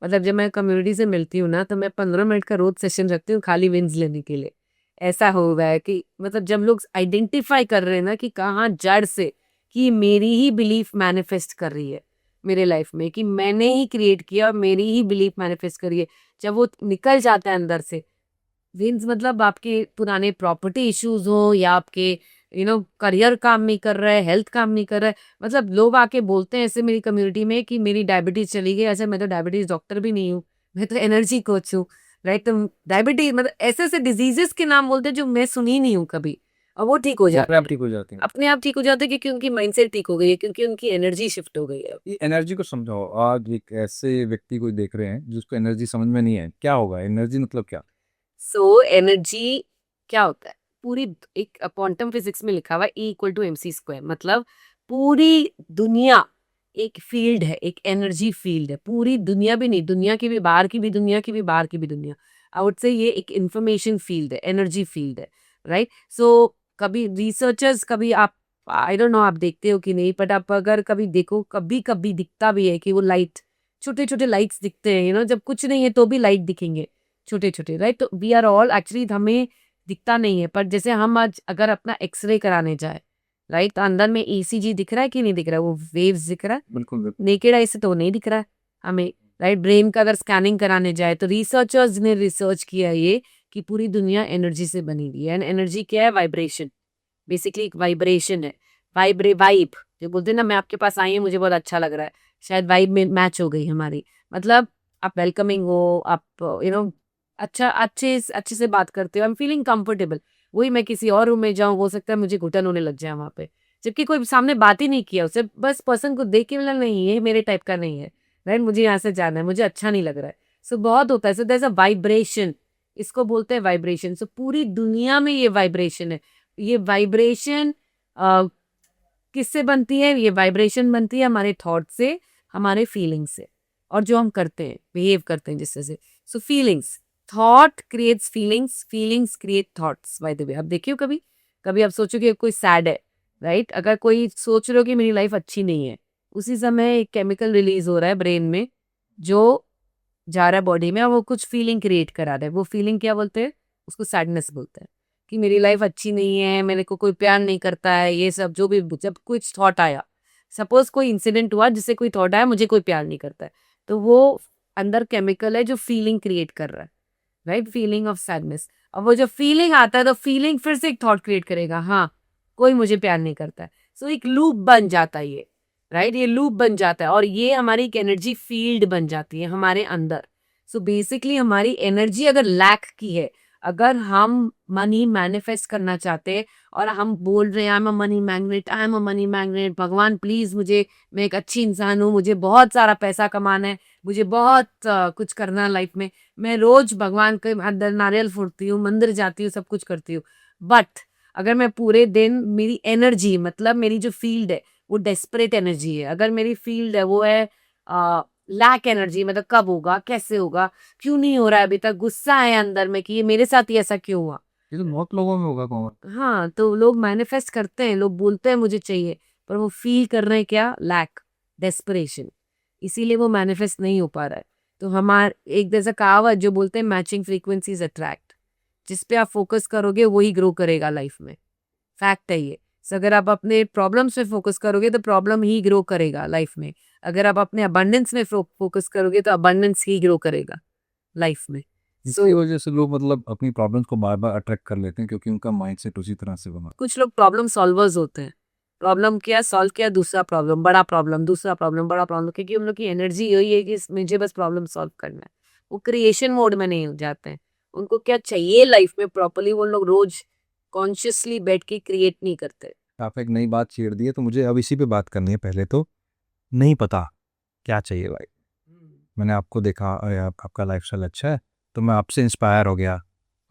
मतलब जब मैं कम्युनिटी से मिलती हूँ ना, तो मैं 15 मिनट का रोज सेशन रखती हूँ खाली विंस लेने के लिए। ऐसा हो रहा है कि मतलब जब लोग आइडेंटिफाई कर रहे हैं ना कि कहाँ जड़ से, कि मेरी ही बिलीफ मैनिफेस्ट कर रही है मेरे लाइफ में, कि मैंने ही क्रिएट किया और मेरी ही बिलीफ मैनिफेस्ट कर रही है, जब वो निकल जाता है अंदर से। विंस मतलब आपके पुराने प्रॉपर्टी इश्यूज हो या आपके करियर काम नहीं कर रहा है, हेल्थ काम नहीं कर रहा है। मतलब लोग आके बोलते हैं ऐसे मेरी कम्युनिटी में कि मेरी डायबिटीज चली गई। ऐसे मैं तो डायबिटीज डॉक्टर भी नहीं हूँ, मैं तो एनर्जी कोच हूँ, राइट। तो डायबिटीज मतलब ऐसे ऐसे डिजीजेस के नाम बोलते हैं जो मैं सुनी नहीं हूँ कभी, और वो ठीक हो वो अपने जाते आप हैं। ठीक हो जाती हैं। अपने आप ठीक हो जाते हैं क्योंकि उनकी माइंडसेट ठीक हो गई है, क्योंकि उनकी एनर्जी शिफ्ट हो गई है। ये एनर्जी को समझाओ, आज एक ऐसे व्यक्ति को देख रहे हैं जिसको एनर्जी समझ में नहीं है, क्या होगा एनर्जी मतलब क्या? सो एनर्जी क्या होता है, पूरी एक क्वांटम फिजिक्स में लिखा हुआ है E = mc²। मतलब पूरी दुनिया एक फील्ड है, एक एनर्जी फील्ड है। पूरी दुनिया भी नहीं, दुनिया की भी बाहर की भी दुनिया की भी बाहर की भी दुनिया, आई वुड से ये एक इंफॉर्मेशन फील्ड है, एनर्जी फील्ड है, राइट। सो कभी रिसर्चर्स, कभी आप, आई डोंट नो आप देखते हो कि नहीं, बट आप अगर कभी देखो, कभी कभी दिखता भी है कि वो लाइट, छोटे छोटे लाइट्स दिखते हैं, जब कुछ नहीं है तो भी लाइट दिखेंगे, छोटे छोटे, राइट। तो वी आर ऑल एक्चुअली, हमें दिखता नहीं है, पर जैसे हम आज अगर अपना एक्सरे कराने जाए, राइट, तो अंदर में ईसीजी दिख रहा है कि नहीं दिख रहा है, वो वेव्स दिख रहा है, बिल्कुल बिल्कुल। नेकेड आई से तो नहीं दिख रहा है हमें, राइट। ब्रेन का अगर स्कैनिंग कराने जाए तो रिसर्चर्स ने रिसर्च किया ये कि पूरी दुनिया एनर्जी से बनी हुई है। एंड एनर्जी क्या है, वाइब्रेशन, बेसिकली एक वाइब्रेशन है। वाइब जो बोलते हैं ना, मैं आपके पास आई हूँ, मुझे बहुत अच्छा लग रहा है, शायद वाइब में मैच हो गई हमारी। मतलब आप वेलकमिंग हो, आप अच्छा, अच्छे से बात करते हो, आई एम फीलिंग कंफर्टेबल। वही मैं किसी और रूम में जाऊं, हो सकता है मुझे घुटन होने लग जाए वहां पे, जबकि कोई सामने बात ही नहीं किया, उसे बस पर्सन को देख के मिला, नहीं ये मेरे टाइप का नहीं है, राइट, मुझे यहाँ से जाना है, मुझे अच्छा नहीं लग रहा है। सो बहुत होता है, so there is a vibration, इसको बोलते हैं वाइब्रेशन। सो पूरी दुनिया में ये वाइब्रेशन है। ये वाइब्रेशन किससे बनती है, ये वाइब्रेशन बनती है हमारे थॉट से, हमारे फीलिंग से, और जो हम करते हैं, बिहेव करते हैं जिससे से। So feelings, thought creates feelings, feelings create thoughts. By the way, आप देखियो कभी, कभी आप सोचो कि कोई सैड है, राइट, अगर कोई सोच रहे हो कि मेरी लाइफ अच्छी नहीं है, उसी समय एक केमिकल रिलीज हो रहा है ब्रेन में, जो जा रहा है बॉडी में, और वो कुछ फीलिंग क्रिएट करा रहा है। वो फीलिंग क्या बोलते हैं, उसको सैडनेस बोलते हैं, कि मेरी लाइफ अच्छी नहीं है, मेरे को कोई प्यार नहीं करता है, ये सब जो भी, जब कुछ थॉट आया, सपोज कोई इंसिडेंट हुआ जिससे कोई थॉट आया मुझे कोई प्यार नहीं करता है, तो वो अंदर केमिकल है जो फीलिंग क्रिएट कर रहा है, राइट, फीलिंग ऑफ सैडनेस। और वो जब फीलिंग आता है तो फीलिंग फिर से एक थॉट क्रिएट करेगा, हाँ कोई मुझे प्यार नहीं करता है। सो एक लूप बन जाता है ये, राइट, ये लूप बन जाता है, और ये हमारी एक एनर्जी फील्ड बन जाती है हमारे अंदर। सो बेसिकली हमारी एनर्जी अगर लैक की है, अगर हम मनी मैनिफेस्ट करना चाहते हैं और हम बोल रहे हैं आई am a money magnet, I am a money magnet, भगवान प्लीज मुझे, मैं एक अच्छी इंसान हूँ, मुझे बहुत सारा पैसा कमाना है, मुझे बहुत कुछ करना है लाइफ में, मैं रोज भगवान के अंदर नारियल फोड़ती हूँ, मंदिर जाती हूँ, सब कुछ करती हूँ, बट अगर मैं पूरे दिन मेरी एनर्जी मतलब मेरी जो फील्ड है वो डेस्परेट एनर्जी है, अगर मेरी फील्ड है वो है लैक एनर्जी, मतलब कब होगा, कैसे होगा, क्यों नहीं हो रहा है अभी तक, गुस्सा है अंदर में कि ये मेरे साथ ही ऐसा क्यों हुआ। ये तो बहुत लोगों में होगा कॉमन। हाँ, तो लोग मैनिफेस्ट करते हैं, लोग बोलते हैं मुझे चाहिए, पर वो फील कर रहे हैं क्या, लैक, डेस्परेशन, इसीलिए वो मैनिफेस्ट नहीं हो पा रहा है। तो हमार एक जैसा कहावत जो बोलते हैं मैचिंग फ्रीक्वेंसीज अट्रैक्ट, जिस पे आप फोकस करोगे वही ग्रो करेगा लाइफ में, फैक्ट है ये। So, अगर आप अपने प्रॉब्लम्स पे फोकस करोगे तो प्रॉब्लम ही ग्रो करेगा लाइफ में, अगर आप अपने अबंडेंस में फोकस करोगे तो अबंडेंस ही ग्रो करेगा लाइफ में। इसकी वजह से लोग मतलब अपनी प्रॉब्लम्स को बार बार अट्रैक्ट कर लेते हैं क्योंकि उनका माइंडसेट उसी तरह से बना। कुछ लोग प्रॉब्लम सॉल्वर्स होते हैं, प्रॉब्लम किया सॉल्व किया, दूसरा प्रॉब्लम, बड़ा प्रॉब्लम, दूसरा प्रॉब्लम, बड़ा प्रॉब्लम, क्योंकि उन लोग की एनर्जी यही है कि मुझे बस प्रॉब्लम सॉल्व करना है। वो क्रिएशन मोड में नहीं हो जाते हैं, उनको क्या चाहिए लाइफ में प्रॉपरली वो लोग रोज कॉन्शियसली बैठ के क्रिएट नहीं करते। आप एक नई बात छेड़ दी है तो मुझे अब इसी पे बात करनी है। पहले तो नहीं पता क्या चाहिए भाई, मैंने आपको देखा अरे आपका लाइफस्टाइल अच्छा है तो मैं आपसे इंस्पायर हो गया,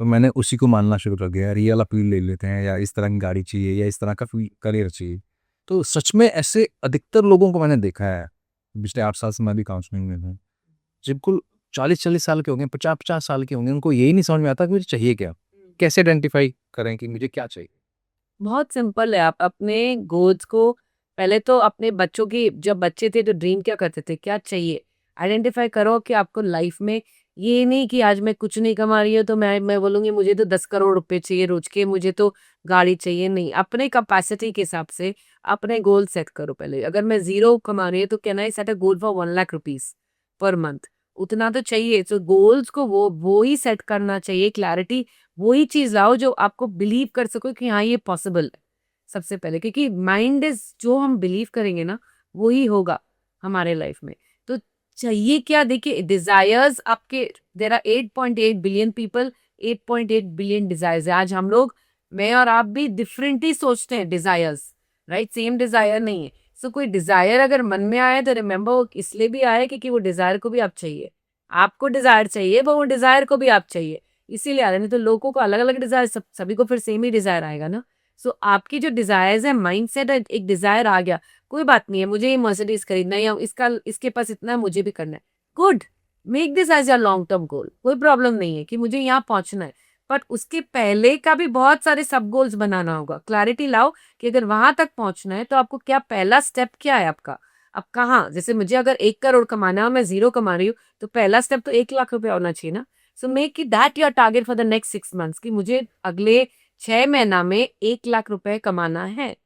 तो मैंने उसी को मानना शुरू कर दिया, रियल अपील ले लेते हैं, या इस तरह की गाड़ी चाहिए, या इस तरह का करियर चाहिए। तो सच में ऐसे अधिकतर लोगों को मैंने देखा है, पिछले 8 साल से मैं भी काउंसलिंग में हूँ, बिल्कुल 40-40 साल के होंगे, 50-50 साल के होंगे, उनको यही नहीं समझ में आता कि मुझे चाहिए क्या, कैसे आइडेंटिफाई करें कि मुझे क्या चाहिए। बहुत सिंपल है, आप अपने गोल्स को पहले तो अपने बच्चों की, जब बच्चे थे तो ड्रीम क्या करते थे, क्या चाहिए, आइडेंटिफाई करो कि आपको लाइफ में, ये नहीं कि आज मैं कुछ नहीं कमा रही हूँ तो मैं बोलूंगी मुझे तो 10 करोड़ रुपए चाहिए रोज के, मुझे तो गाड़ी चाहिए, नहीं, अपने कैपेसिटी के हिसाब से अपने गोल सेट करो पहले। अगर मैं 0 कमा रही हूँ तो can I set a goal for 1 lakh rupees per month, उतना तो चाहिए। तो गोल्स को वो ही सेट करना चाहिए, क्लैरिटी वही चीज लाओ जो आपको बिलीव कर सको कि हाँ ये पॉसिबल है सबसे पहले, क्योंकि माइंड इज, जो हम बिलीव करेंगे ना वही होगा हमारे लाइफ में। तो चाहिए क्या, देखिए डिजायर्स आपके, there are 8.8 billion people, 8.8 billion desires है। आज हम लोग, मैं और आप भी डिफरेंट ही सोचते हैं डिजायर्स, राइट, सेम डिजायर नहीं है। सो कोई डिजायर अगर मन में आया तो रिमेम्बर वो इसलिए भी आया क्योंकि वो डिजायर को भी आप चाहिए, आपको डिजायर चाहिए वो डिजायर को भी आप चाहिए, इसीलिए आ रहा है। नहीं तो लोगों को अलग अलग डिजायर, सभी को फिर सेम ही डिजायर आएगा ना। सो आपकी जो डिजायर्स है, माइंडसेट है, एक डिजायर आ गया, कोई बात नहीं है, मुझे ये मर्सिडीज खरीदना है या इसका इसके पास इतना है मुझे भी करना है, good, make this as your long term goal, कोई प्रॉब्लम नहीं है कि मुझे यहाँ पहुंचना है। बट उसके पहले का भी बहुत सारे सब गोल्स बनाना होगा, क्लैरिटी लाओ कि अगर वहां तक पहुंचना है तो आपको क्या, पहला स्टेप क्या है आपका, अब कहाँ, जैसे मुझे अगर 1 करोड़ कमाना है और मैं 0 कमा रही हूँ तो पहला स्टेप तो 1 लाख रुपए होना चाहिए ना। So make it that your target for the next 6 months कि मुझे अगले 6 महीना में 1 लाख रुपए कमाना है,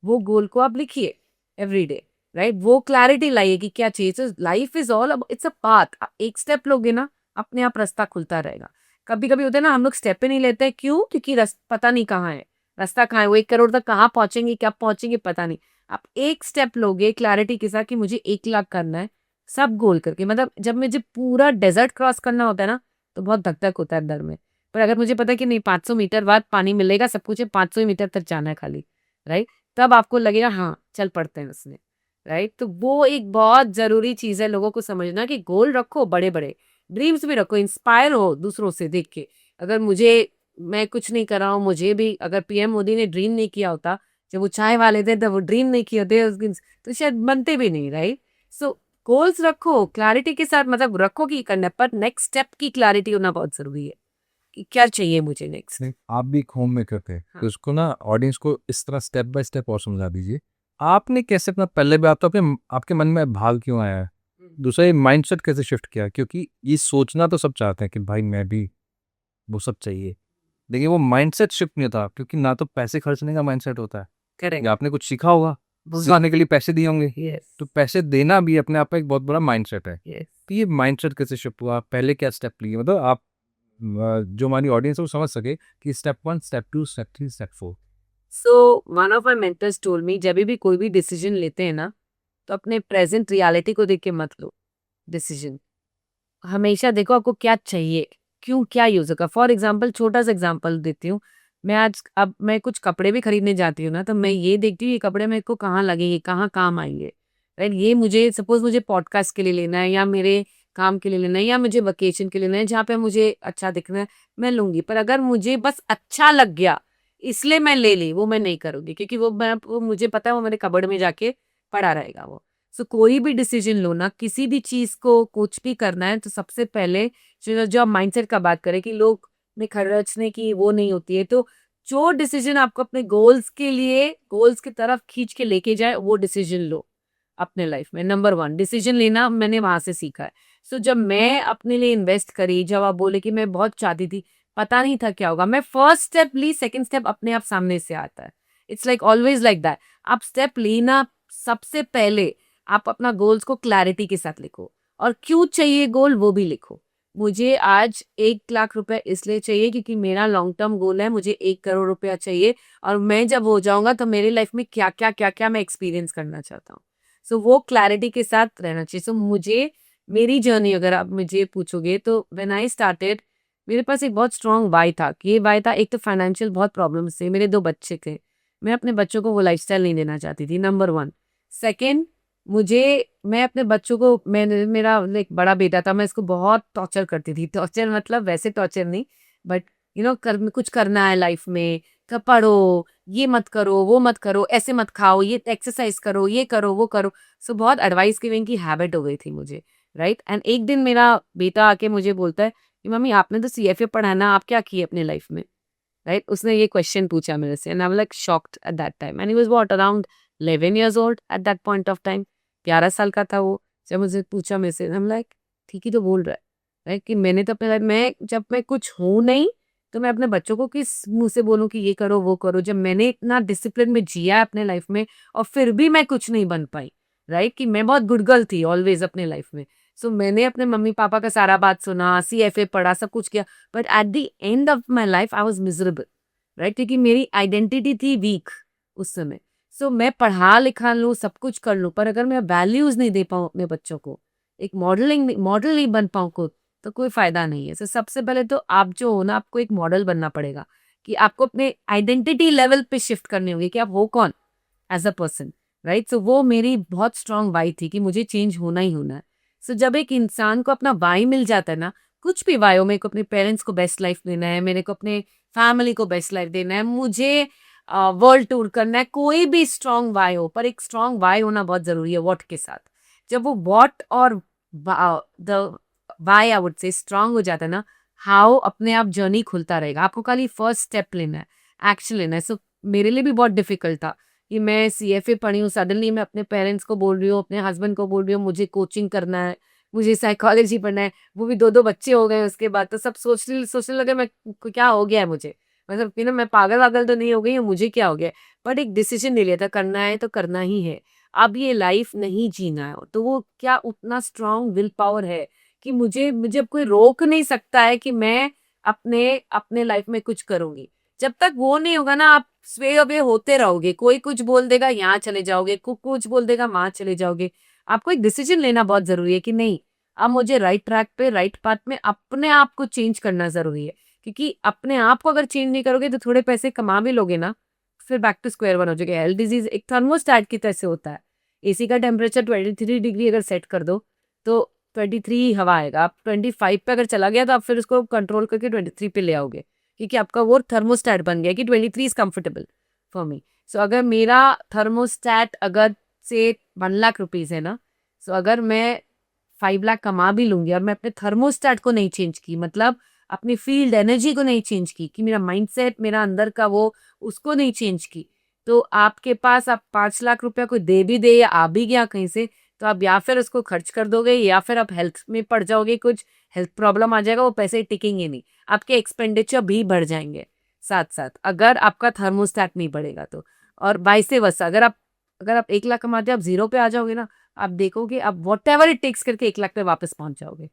वो गोल को आप लिखिए एवरी डे, राइट, वो क्लैरिटी लाइए कि क्या चाहिए। Life is all, it's a path, आप एक स्टेप लोगे ना अपने आप रास्ता खुलता रहेगा। कभी कभी होता है ना हम लोग स्टेप ही नहीं लेते हैं, क्यों, क्योंकि पता नहीं कहाँ है रास्ता, कहाँ है वो 1 करोड़ तक कहाँ पहुंचेंगे, क्या पहुंचेंगे पता नहीं। आप एक स्टेप लोगे क्लैरिटी के साथ कि मुझे 1 लाख करना है, सब गोल करके, मतलब जब मुझे पूरा डेजर्ट क्रॉस करना होता है ना तो बहुत धक धक होता है अंदर में, पर अगर मुझे पता है कि नहीं 500 मीटर बाद पानी मिलेगा, सब कुछ है, 500 मीटर तक जाना है खाली, राइट, तब आपको लगेगा हाँ चल पड़ते हैं उसमें, राइट। तो वो एक बहुत जरूरी चीज है लोगों को समझना कि गोल रखो, बड़े बड़े ड्रीम्स भी रखो, इंस्पायर हो दूसरों से देख के। अगर मुझे, मैं कुछ नहीं कर रहा हूँ, मुझे भी, अगर पीएम मोदी ने ड्रीम नहीं किया होता, जब वो चाय वाले थे तब वो ड्रीम नहीं किए होते तो शायद बनते भी नहीं, राइट। सो गोल्स रखो क्लैरिटी के साथ, मतलब रखो कि करना है, पर नेक्स्ट स्टेप की क्लैरिटी होना बहुत जरूरी है कि क्या चाहिए मुझे नेक्स्ट। नहीं, आप भी एक होम मेकर थे हाँ। तो उसको ना ऑडियंस को इस तरह स्टेप बाय स्टेप और समझा दीजिए। आपने कैसे अपना, पहले भी आप तो अपने आपके मन में भाव क्यों आया है, दूसरा ये माइंडसेट कैसे शिफ्ट किया, क्योंकि ये सोचना तो सब चाहते हैं कि भाई मैं भी वो सब चाहिए, लेकिन वो माइंडसेट शिफ्ट नहीं होता क्योंकि ना तो पैसे खर्चने का माइंडसेट होता है, करेक्ट, या आपने कुछ सीखा होगा, सिखाने के लिए पैसे दिए होंगे, यस, तो पैसे देना भी अपने आप में एक बहुत बड़ा माइंडसेट है। यस। तो ये माइंडसेट कैसे शिफ्ट हुआ, पहले क्या स्टेप लिए, मतलब आप जो हमारी ऑडियंस है वो समझ सके कि step 1, step 2, step 3, step 4। So one of my mentors told me, जब भी कोई भी डिसीजन लेते हैं ना तो अपने प्रेजेंट रियलिटी को देख के मत लो डिसीजन, हमेशा देखो आपको क्या चाहिए, क्यों, क्या यूज होगा। फॉर एग्जाम्पल, छोटा सा एग्जाम्पल देती हूँ, मैं आज, अब मैं कुछ कपड़े भी खरीदने जाती हूँ ना तो मैं ये देखती हूँ ये कपड़े मेरे को कहाँ लगेंगे, कहाँ काम आएंगे, राइट। ये मुझे सपोज मुझे पॉडकास्ट के लिए लेना है या मेरे काम के लिए लेना है या मुझे वेकेशन के लिए लेना है जहाँ पे मुझे अच्छा दिखना है, मैं लूंगी। पर अगर मुझे बस अच्छा लग गया, इसलिए मैं ले ली, वो मैं नहीं करूँगी, क्योंकि वो मुझे पता है वो मेरे कबर्ड में जाके पड़ा रहेगा वो। सो कोई भी डिसीजन लो ना, किसी भी चीज़ को कुछ भी करना है तो सबसे पहले जो आप माइंडसेट का बात करें कि लोग में खर्चने की वो नहीं होती है, तो जो डिसीजन आपको अपने गोल्स की तरफ खींच के लेके जाए वो डिसीजन लो अपने लाइफ में। नंबर 1 डिसीजन लेना मैंने वहाँ से सीखा है। सो जब मैं अपने लिए इन्वेस्ट करी, जब आप बोले कि मैं बहुत चाहती थी, पता नहीं था क्या होगा, मैं फर्स्ट स्टेप ली, सेकंड स्टेप अपने आप सामने से आता है। It's like always like that. आप स्टेप लेना, सबसे पहले आप अपना गोल्स को क्लैरिटी के साथ लिखो, और क्यों चाहिए गोल वो भी लिखो। मुझे आज 1 लाख रुपए इसलिए चाहिए क्योंकि मेरा लॉन्ग टर्म गोल है, मुझे 1 करोड़ रुपया चाहिए, और मैं जब हो जाऊंगा तो मेरी लाइफ में क्या क्या मैं एक्सपीरियंस करना चाहता हूँ। सो वो क्लैरिटी के साथ रहना चाहिए। सो मुझे मेरी जर्नी अगर आप मुझे पूछोगे तो व्हेन आई स्टार्टेड, मेरे पास एक बहुत स्ट्रॉन्ग वाई था। कि ये वाई था, एक तो फाइनेंशियल बहुत प्रॉब्लम्स थे, मेरे 2 बच्चे थे, मैं अपने बच्चों को वो लाइफस्टाइल नहीं देना चाहती थी, नंबर 1। सेकंड, मुझे मैं अपने बच्चों को, मैंने मेरा एक बड़ा बेटा था, मैं इसको बहुत टॉर्चर करती थी। टॉर्चर मतलब वैसे टॉर्चर नहीं, बट कुछ करना है लाइफ में, पढ़ो, ये मत करो, वो मत करो, ऐसे मत खाओ, ये एक्सरसाइज करो, ये करो, वो करो। सो बहुत एडवाइस गिविंग की हैबिट हो गई थी मुझे, राइट। एंड एक दिन मेरा बेटा आके मुझे बोलता है कि मम्मी आपने तो सीएफए पढ़ा है ना, आप क्या किए अपने लाइफ में, राइट। उसने ये क्वेश्चन पूछा मेरे से, and I was like shocked at that time, and he was what around 11 years old at that point of time. 11 साल का था वो, जब मुझे पूछा मेरे से, आई एम लाइक ठीक ही तो बोल रहा है, राइट। कि मैंने तो अपने लाइफ में, जब मैं कुछ हूं नहीं तो मैं अपने बच्चों को किस मुंह से बोलूं कि ये करो वो करो, जब मैंने इतना डिसिप्लिन में जिया है अपने लाइफ में, और फिर भी मैं कुछ नहीं बन पाई, राइट। कि मैं बहुत गुड गर्ल थी ऑलवेज अपने लाइफ में। सो मैंने अपने मम्मी पापा का सारा बात सुना, सीएफए पढ़ा, सब कुछ किया, but at the end of my life I was miserable, right. क्योंकि मेरी आइडेंटिटी थी वीक उस समय। सो मैं पढ़ा लिखा लूँ, सब कुछ कर लूँ, पर अगर मैं वैल्यूज नहीं दे पाऊँ अपने बच्चों को, एक मॉडल नहीं बन पाऊँ खुद, तो कोई फायदा नहीं है। सो सबसे पहले तो आप जो हो ना, आपको एक मॉडल बनना पड़ेगा, कि आपको अपने आइडेंटिटी लेवल पे शिफ्ट करनी होगी कि आप हो कौन एज अ पर्सन, राइट। सो वो मेरी बहुत स्ट्रांग वाई थी कि मुझे चेंज होना ही होना है। सो जब एक इंसान को अपना वाई मिल जाता है ना, कुछ भी वाई हो, मेरे को अपने पेरेंट्स को बेस्ट लाइफ देना है, मेरे को अपने फैमिली को बेस्ट लाइफ देना है, मुझे वर्ल्ड टूर करना है, कोई भी स्ट्रांग वाई हो, पर एक स्ट्रांग वाई होना बहुत जरूरी है व्हाट के साथ। जब वो व्हाट और the why I would say strong हो जाता है ना, हाउ अपने आप जर्नी खुलता रहेगा। आपको खाली फर्स्ट स्टेप लेना है, एक्शन लेना है। सो मेरे लिए भी बहुत डिफिकल्ट था कि मैं सीएफए पढ़ी हूँ, सडनली मैं अपने पेरेंट्स को बोल रही हूँ, अपने हस्बैंड को बोल रही हूँ मुझे कोचिंग करना है, मुझे साइकोलॉजी पढ़ना है, वो भी 2-2 बच्चे हो गए उसके बाद, तो सब सोचने लगे मैं क्या हो गया है मुझे, मतलब मैं पागल वागल तो नहीं हो गई हूँ, मुझे क्या हो गया है? बट एक डिसीजन ले लिया था, करना है तो करना ही है। अब ये लाइफ नहीं जीना है, तो वो क्या उतना स्ट्रांग विल पावर है कि मुझे मुझे अब कोई रोक नहीं सकता है कि मैं अपने अपने लाइफ में कुछ करूंगी। जब तक वो नहीं होगा ना, आप स्वे अवे होते रहोगे, कोई कुछ बोल देगा यहाँ चले जाओगे, कुछ बोल देगा वहां चले जाओगे। आपको एक डिसीजन लेना बहुत जरूरी है कि नहीं, अब मुझे राइट ट्रैक पे, राइट पाथ में अपने आप को चेंज करना जरूरी है। क्योंकि अपने आप को अगर चेंज नहीं करोगे तो थोड़े पैसे कमा भी लोगे ना, फिर बैक टू स्क्वायर वन हो जाएगा। हेल्थ डिजीज एक थर्मोस्टेट की तरह से होता है। एसी का टेम्परेचर 23 डिग्री अगर सेट कर दो तो 23 हवा आएगा, आप 25 पे अगर चला गया तो आप फिर उसको कंट्रोल करके 23 पे ले आओगे, क्योंकि आपका वो थर्मोस्टेट बन गया कि 23 इज कंफर्टेबल फॉर मी। सो अगर मेरा थर्मोस्टेट अगर से 1 लाख रुपीज है ना, सो अगर मैं 5 लाख कमा भी लूंगी और मैं अपने थर्मोस्टेट को नहीं चेंज की, मतलब अपनी फील्ड एनर्जी को नहीं चेंज की, कि मेरा माइंडसेट, मेरा अंदर का वो, उसको नहीं चेंज की, तो आपके पास आप 5 लाख रुपया कोई दे भी दे या आ भी गया कहीं से, तो आप या फिर उसको खर्च कर दोगे या फिर आप हेल्थ में पड़ जाओगे, कुछ हेल्थ प्रॉब्लम आ जाएगा, वो पैसे टिकेंगे नहीं, आपके एक्सपेंडिचर भी बढ़ जाएंगे साथ साथ, अगर आपका थर्मोस्टेट नहीं बढ़ेगा तो। और वाइसे वर्सा, अगर आप 1 लाख कमाते आप 0 पे आ जाओगे ना, आप देखोगे आप वॉट एवर इट टेक्स करके 1 लाख पे वापस पहुंच जाओगे।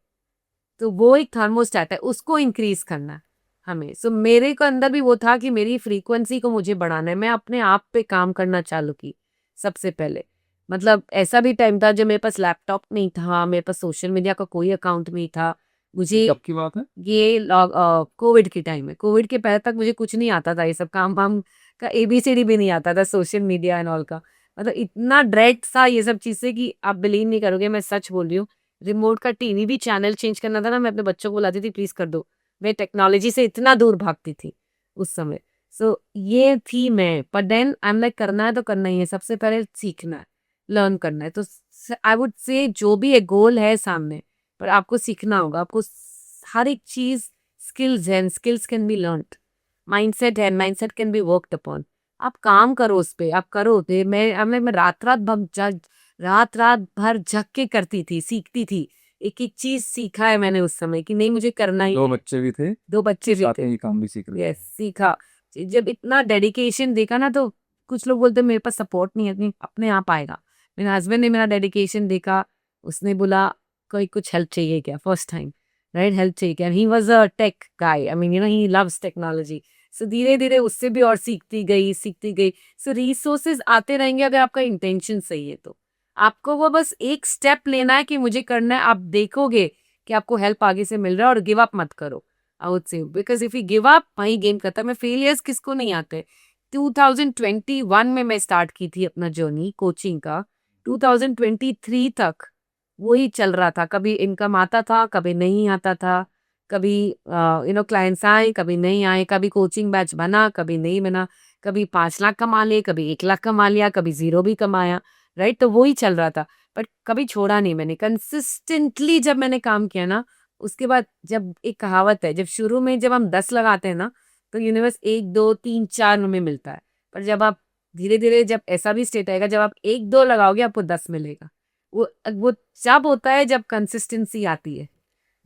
तो वो एक थर्मोस्टेट है, उसको इंक्रीज करना है हमें। सो मेरे को अंदर भी वो था कि मेरी फ्रीक्वेंसी को मुझे बढ़ाना है, मैं अपने आप पे काम करना चालू की सबसे पहले। मतलब ऐसा भी टाइम था जब मेरे पास लैपटॉप नहीं था, मेरे पास सोशल मीडिया का कोई अकाउंट नहीं था, मुझे कब की बात है? ये कोविड के टाइम में, कोविड के पहले तक मुझे कुछ नहीं आता था, ये सब काम वाम का एबीसीडी भी नहीं आता था, सोशल मीडिया एंड ऑल का। मतलब इतना ड्रेड था ये सब चीज से कि आप बिलीव नहीं करोगे, मैं सच बोल रही हूँ। रिमोट का टीवी भी चैनल चेंज करना था ना, मैं अपने बच्चों को बुलाती थी प्लीज कर दो। मैं टेक्नोलॉजी से इतना दूर भागती थी उस समय। सो ये थी मैं, पर देन आई एम लाइक करना है तो करना ही है, सबसे पहले सीखना है, लर्न करना है। तो आई वुड से जो भी एक गोल है सामने, पर आपको सीखना होगा, आपको हर एक चीज स्किल्स है, skills can be learned, mindset है, mindset can be worked upon. आप काम करो उस पे, आप करो। मैं रात रात भर जग के करती थी, सीखती थी। एक एक चीज सीखा है मैंने उस समय कि नहीं मुझे करना ही दो है। बच्चे भी थे, 2 बच्चे भी साथ थे। में ये काम भी सीख रहे थे। यस, सीखा। जब इतना डेडिकेशन देखा ना, तो कुछ लोग बोलते मेरे पास सपोर्ट नहीं है, नहीं अपने आप आएगा। मेरे हस्बैंड ने मेरा डेडिकेशन देखा, उसने बोला कोई कुछ हेल्प चाहिए क्या, फर्स्ट टाइम, राइट, हेल्प चाहिए क्या। He was a tech guy, I mean he loves technology. So धीरे धीरे उससे भी और सीखती गई। सो रिसोर्सेज आते रहेंगे अगर आपका इंटेंशन सही है तो। आपको वो बस एक स्टेप लेना है कि मुझे करना है, आप देखोगे कि आपको हेल्प आगे से मिल रहा है, और गिव अप मत करो। आई वुड से, because if you give up, वही गेम खत्म है। फेलियर्स किसको नहीं आते। 2021 में मैं स्टार्ट की थी अपना जर्नी कोचिंग का, 2023 तक वही चल रहा था। कभी इनकम आता था, कभी नहीं आता था, कभी क्लाइंट्स आए, कभी नहीं आए, कभी कोचिंग बैच बना, कभी नहीं बना, कभी 5 लाख कमा लिए, कभी 1 लाख कमा लिया, कभी 0 भी कमाया, राइट। तो वही चल रहा था, बट कभी छोड़ा नहीं मैंने, कंसिस्टेंटली जब मैंने काम किया ना। उसके बाद जब एक कहावत है, जब शुरू में जब हम 10 लगाते हैं ना, तो यूनिवर्स 1 2 3 4 में मिलता है। पर जब आप धीरे धीरे, जब ऐसा भी स्टेट आएगा, जब आप 1 2 लगाओगे आपको 10 मिलेगा। वो जब होता है जब कंसिस्टेंसी आती है,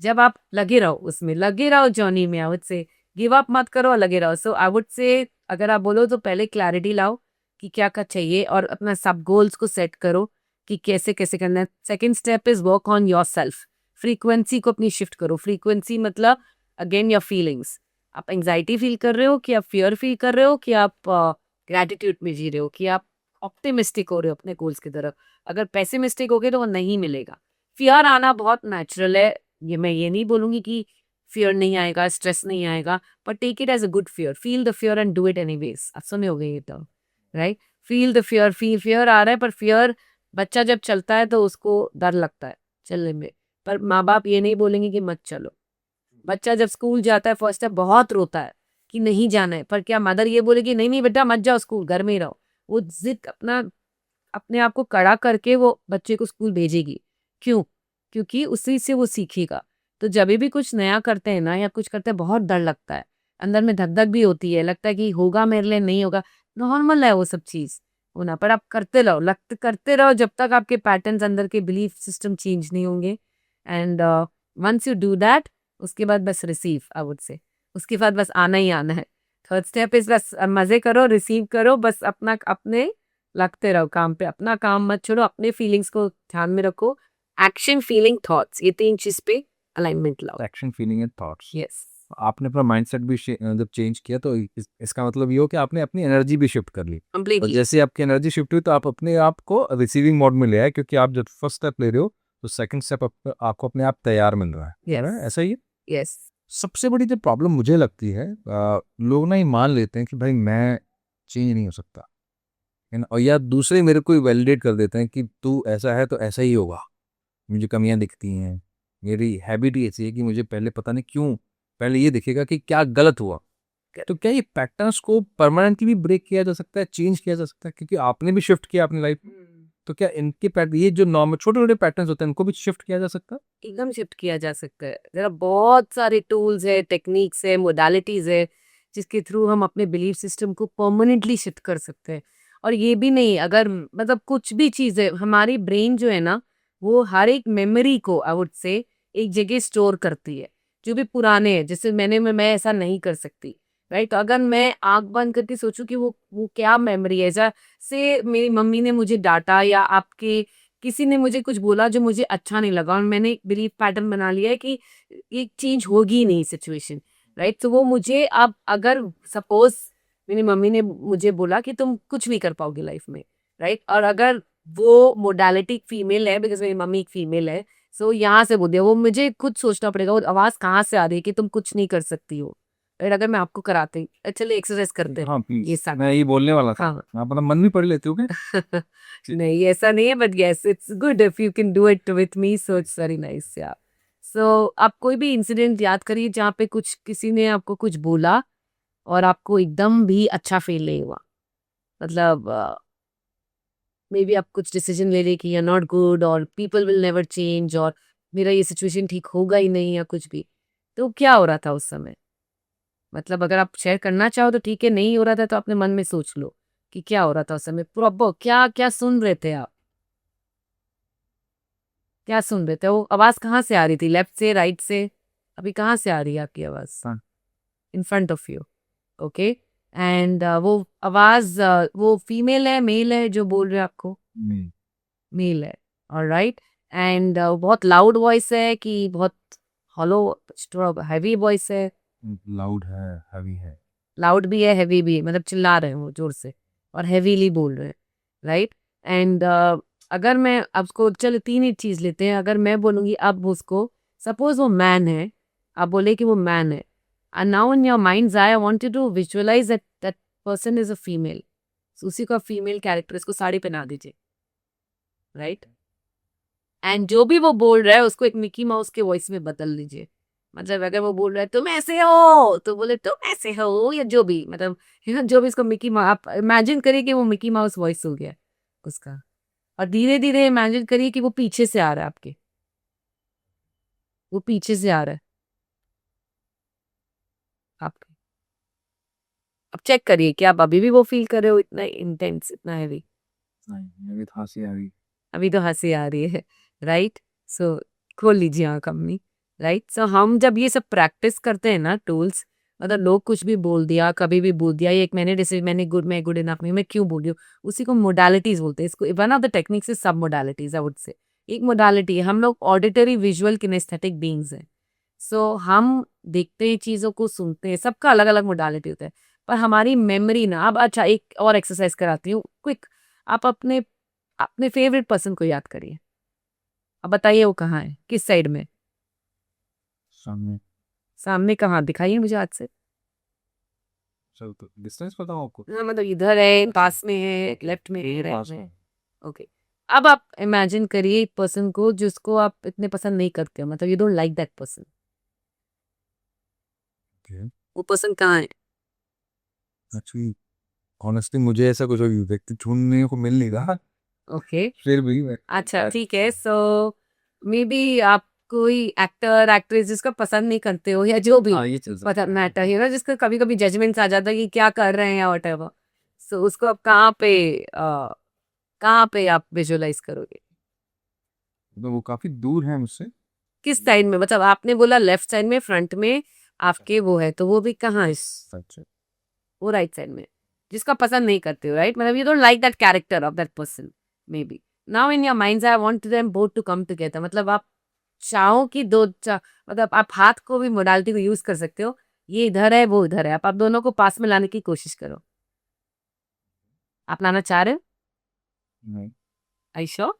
जब आप लगे रहो उसमें, लगे रहो जर्नी में। आई वुड से गिव अप मत करो और लगे रहो। सो आई वुड से अगर आप बोलो तो पहले क्लैरिटी लाओ कि क्या क्या चाहिए, और अपना सब गोल्स को सेट करो कि कैसे कैसे करना है। Second step is work on your self. Frequency को अपनी शिफ्ट करो। फ्रीक्वेंसी मतलब अगेन योर फीलिंग्स। आप एंजाइटी फील कर रहे हो, कि आप फियर फील कर रहे हो, कि आप ग्रेटिट्यूड में जी रहे हो, कि आप ऑप्टिमिस्टिक हो रहे हो अपने गोल्स की तरफ। अगर पेसिमिस्टिक हो गए तो वो नहीं मिलेगा। फियर आना बहुत नेचुरल है, मैं ये नहीं बोलूंगी कि फियर नहीं आएगा, स्ट्रेस नहीं आएगा, पर take it as a good fear. Feel the fear and do it anyways. आप सुने होंगे ये तो, right. Feel the fear, fear आ रहा है, पर फियर, बच्चा जब चलता है तो उसको डर लगता है चलने में, पर माँ बाप ये नहीं बोलेंगे कि मत चलो। बच्चा जब स्कूल जाता है फर्स्ट स्टेप बहुत रोता है कि नहीं जाना है, पर क्या मदर ये बोलेगी नहीं नहीं बेटा मत जाओ स्कूल, घर में ही रहो। वो जिद अपने आप को कड़ा करके वो बच्चे को स्कूल भेजेगी। क्यों? क्योंकि उसी से वो सीखेगा। तो जब भी कुछ नया करते हैं ना, या कुछ करते हैं, बहुत डर लगता है, अंदर में धक धक भी होती है, लगता है कि होगा मेरे लिए, नहीं होगा। नॉर्मल है वो सब चीज होना, पर आप करते रहो, करते रहो जब तक आपके पैटर्न्स, अंदर के बिलीफ सिस्टम चेंज नहीं होंगे। And once you do that, उसके बाद बस रिसीव, आई वुड से, उसके बाद बस आना ही आना है। थर्ड स्टेप इज बस मजे करो, रिसीव करो, बस अपना अपने लगते रहो काम पे, अपना काम मत छोड़ो, अपने फीलिंग्स को ध्यान में रखो। एक्शन, फीलिंग, थॉट्स, ये 3 चीज पे अलाइनमेंट लाओ। Action, feeling and thoughts. Yes, आपने अपना माइंडसेट भी जब चेंज किया तो इसका मतलब ये हो कि आपने अपनी एनर्जी भी शिफ्ट कर ली। और कंप्लीटली। जैसे आपकी एनर्जी शिफ्ट हुई तो आप अपने आप को रिसीविंग मोड में ले आए, क्योंकि आप जब फर्स्ट स्टेप ले रहे हो तो सेकंड स्टेप आपको अपने आप तैयार मिल रहा है। Yes. है ना? ऐसा ही है। यस, सबसे बड़ी जो प्रॉब्लम मुझे लगती है, लोग ना ये मान लेते हैं कि भाई मैं चेंज नहीं हो सकता, है ना, और या दूसरे मेरे को वैलिडेट कर देते हैं कि तू ऐसा है तो ऐसा ही होगा। मुझे कमियां दिखती हैं, मेरी हैबिट ही ऐसी है कि मुझे पहले पता नहीं क्यों, पहले ये दिखेगा कि क्या गलत हुआ। तो क्या ये पैटर्न्स को परमानेंटली भी ब्रेक किया जा सकता है, चेंज किया जा सकता है, क्योंकि आपने भी शिफ्ट किया अपनी लाइफ में। तो क्या इनके पैटर्न, ये जो नॉर्मल छोटे छोटे पैटर्न्स होते हैं, इनको भी शिफ्ट किया जा सकता है? एकदम शिफ्ट किया जा सकता है। जरा बहुत सारे टूल्स है, टेक्निक्स है, मोडालिटीज है, जिसके थ्रू हम अपने बिलीफ सिस्टम को परमानेंटली शिफ्ट कर सकते हैं। और ये भी नहीं, अगर मतलब कुछ भी चीज है, हमारी ब्रेन जो है ना, वो हर एक मेमोरी को आई वुड से एक जगह स्टोर करती है, जो भी पुराने हैं। जैसे मैं ऐसा नहीं कर सकती, राइट। तो अगर मैं आंख बंद करके सोचूं कि वो क्या मेमोरी है, जैसे मेरी मम्मी ने मुझे डांटा, या आपके किसी ने मुझे कुछ बोला जो मुझे अच्छा नहीं लगा, और मैंने एक बिलीफ पैटर्न बना लिया है कि ये चेंज होगी नहीं सिचुएशन, राइट। तो वो मुझे अब, अगर सपोज मेरी मम्मी ने मुझे बोला कि तुम कुछ भी कर पाओगे लाइफ में, राइट, और अगर वो मोडालिटी फीमेल है, बिकॉज मेरी मम्मी एक फीमेल है, सो यहाँ से बोल दिया, वो मुझे खुद सोचना पड़ेगा वो आवाज कहाँ से आ रही है कि तुम कुछ नहीं कर सकती हो। राइट, अगर मैं आपको कराती, चलिए एक्सरसाइज करते हैं, हाँ ये प्लीज, सब। मैं ये बोलने वाला था। हाँ। आप अपना मन भी पढ़ लेते हो क्या? नहीं ऐसा नहीं है, but yes it's good if you can do it with me, so it's very nice. या सो आप कोई भी इंसिडेंट याद करिए जहाँ पे कुछ किसी ने आपको कुछ बोला, और आपको एकदम भी अच्छा फील नहीं हुआ, मतलब मे बी आप कुछ डिसीजन ले रहे कि यू नॉट गुड और पीपल विल नेवर चेंज और मेरा ये सिचुएशन ठीक होगा ही नहीं या कुछ भी, तो क्या हो रहा था उस समय? मतलब अगर आप शेयर करना चाहो तो ठीक है, नहीं हो रहा था तो अपने मन में सोच लो कि क्या हो रहा था उस समय, प्रॉपर क्या क्या सुन रहे थे आप, क्या सुन रहे थे? वो आवाज कहाँ से आ रही थी, लेफ्ट से, राइट से? अभी कहाँ से आ रही है आपकी आवाज? हाँ। In front of you. Okay. And वो आवाज वो फीमेल है, मेल है जो बोल रहे हैं आपको? नहीं, मेल है। ऑलराइट। एंड बहुत लाउड वॉइस है कि बहुत हॉलो, थोड़ा हैवी वॉइस है? लाउड है, हैवी है। लाउड भी है, हैवी भी है, मतलब चिल्ला रहे हैं वो जोर से और हैवीली बोल रहे हैं, राइट? एंड अगर मैं आपको, चलो तीन ही चीज लेते हैं, अगर मैं बोलूंगी अब उसको, सपोज वो मैन है, आप बोले कि वो मैन है, and now in your minds I want you to visualize that that person is a female, उसी का फीमेल कैरेक्टर, इसको साड़ी पहना दीजिए, राइट? एंड जो भी वो बोल रहा है उसको एक मिकी माउस के वॉइस में बदल लीजिए। मतलब अगर वो बोल रहा है तुम ऐसे हो, तो बोले तुम ऐसे हो, या जो भी, मतलब जो भी इसको मिकी माउस, आप इमेजिन करिए कि वो मिकी माउस वॉइस हो गया उसका, और धीरे धीरे इमेजिन करिए कि वो पीछे से आ रहा है आपके, वो पीछे से आ रहा है आपके। अब चेक करिए कि आप अभी भी वो फील कर रहे हो, इतना इंटेंस, इतना हैवी? नहीं, अभी तो हंसी आ रही। अभी तो हंसी आ रही है, राइट? सो खोल लीजिए आँख अपनी, राइट? सो हम जब ये सब प्रैक्टिस करते हैं ना टूल्स, मतलब लोग कुछ भी बोल दिया, कभी भी बोल दिया, ये एक मैंने जैसे मैंने गुड, मैं गुड इनफ नहीं, मैं क्यों बोल रही हूँ, उसी को मोडालिटीज बोलते हैं। इसको one of the techniques is सब मोडालिटीज, आई वुड से। एक मोडालिटी है, हम लोग ऑडिटरी विजुअल किनेस्थेटिक बीइंग्स हैं। सो हम देखते हैं, चीज़ों को सुनते हैं, सबका अलग अलग मोडालिटी होता है। पर हमारी मेमोरी ना, अब अच्छा एक और एक्सरसाइज कराती हूँ, क्विक। आप अपने अपने फेवरेट पर्सन को याद करिए, अब बताइए वो कहाँ है, किस साइड में? सामने। सामने कहाँ, दिखाइए मुझे हाथ से। चल तो डिस्टेंस बताओ आपको। हाँ, मतलब इधर है, पास में है, लेफ्ट में है, राइट पास में? में। ओके। अब आप इमेजिन करिए एक पर्सन को जिसको आप इतने पसंद नहीं करते हो, मतलब you don't like that person. Okay. वो पर्सन कहाँ है? एक्चुअली ऑनेस्टली मुझे ऐसा कुछ व्यक्ति ढूंढने को मिल नहीं रहा, ओके। फिर भी मैं। अच्छा ठीक है, सो मे बी आप कोई एक्टर एक्ट्रेस जिसका पसंद नहीं करते हो, या जो भी हाँ, ये चल सकता पसंद है। मैटर है ना, जिसका कभी कभी जजमेंट्स आ जाता है कि क्या कर रहे हैं या वट एवर, सो उसको आप कहाँ पे आप विजुअलाइज करोगे? तो वो काफी दूर है मुझसे। किस साइड में, मतलब आपने बोला लेफ्ट साइड में, फ्रंट में आपके वो है, तो वो भी कहाँ है? अच्छा। वो राइट साइड में, जिसका पसंद नहीं करते हो, राइट? मतलब you don't like that character of that person, maybe. Now in your minds I want them both to come together, मतलब आप चाहो कि मतलब आप हाथ को भी मोडालिटी को यूज कर सकते हो, ये इधर है वो इधर है, आप दोनों को पास में लाने की कोशिश करो। आप लाना चाह रहे हो? नहीं, आई श्योर?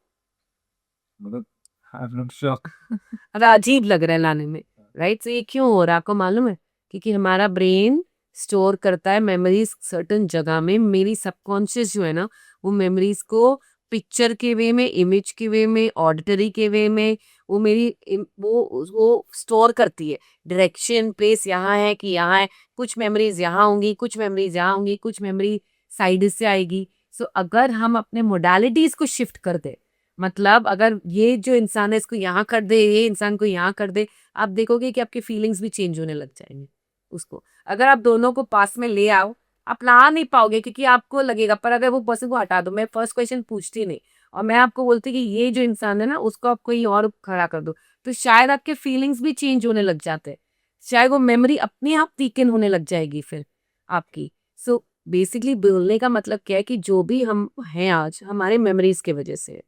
मतलब आई एम नॉट श्योर। अरे अजीब लग रहा है लाने में, राइट? तो ये क्यों हो रहा है आपको मालूम है? क्योंकि हमारा ब्रेन स्टोर करता है मेमोरीज सर्टन जगह में, मेरी सबकॉन्शियस जो है ना, वो मेमोरीज को पिक्चर के वे में, इमेज के वे में, ऑडिटरी के वे में, वो वो स्टोर करती है। डायरेक्शन प्लेस यहाँ है कि यहाँ है, कुछ मेमोरीज यहाँ होंगी, कुछ मेमोरीज यहाँ होंगी, कुछ मेमोरी साइड से आएगी। सो अगर हम अपने मोडालिटीज को शिफ्ट कर दे, मतलब अगर ये जो इंसान है इसको यहाँ कर दे, ये इंसान को यहाँ कर दे, आप देखोगे कि आपके फीलिंग्स भी चेंज होने लग जाएंगे उसको। अगर आप दोनों को पास में ले आओ, आप ला नहीं पाओगे क्योंकि आपको लगेगा, पर अगर वो पर्सन को हटा दो, मैं फर्स्ट क्वेश्चन पूछती नहीं और मैं आपको बोलती कि ये जो इंसान है ना उसको आप कोई और खड़ा कर दो, तो शायद आपके फीलिंग्स भी चेंज होने लग जाते हैं, शायद वो मेमोरी अपने आप वीकन होने लग जाएगी फिर आपकी। सो बेसिकली बोलने का मतलब क्या है कि जो भी हम हैं आज, हमारे मेमोरीज की वजह से,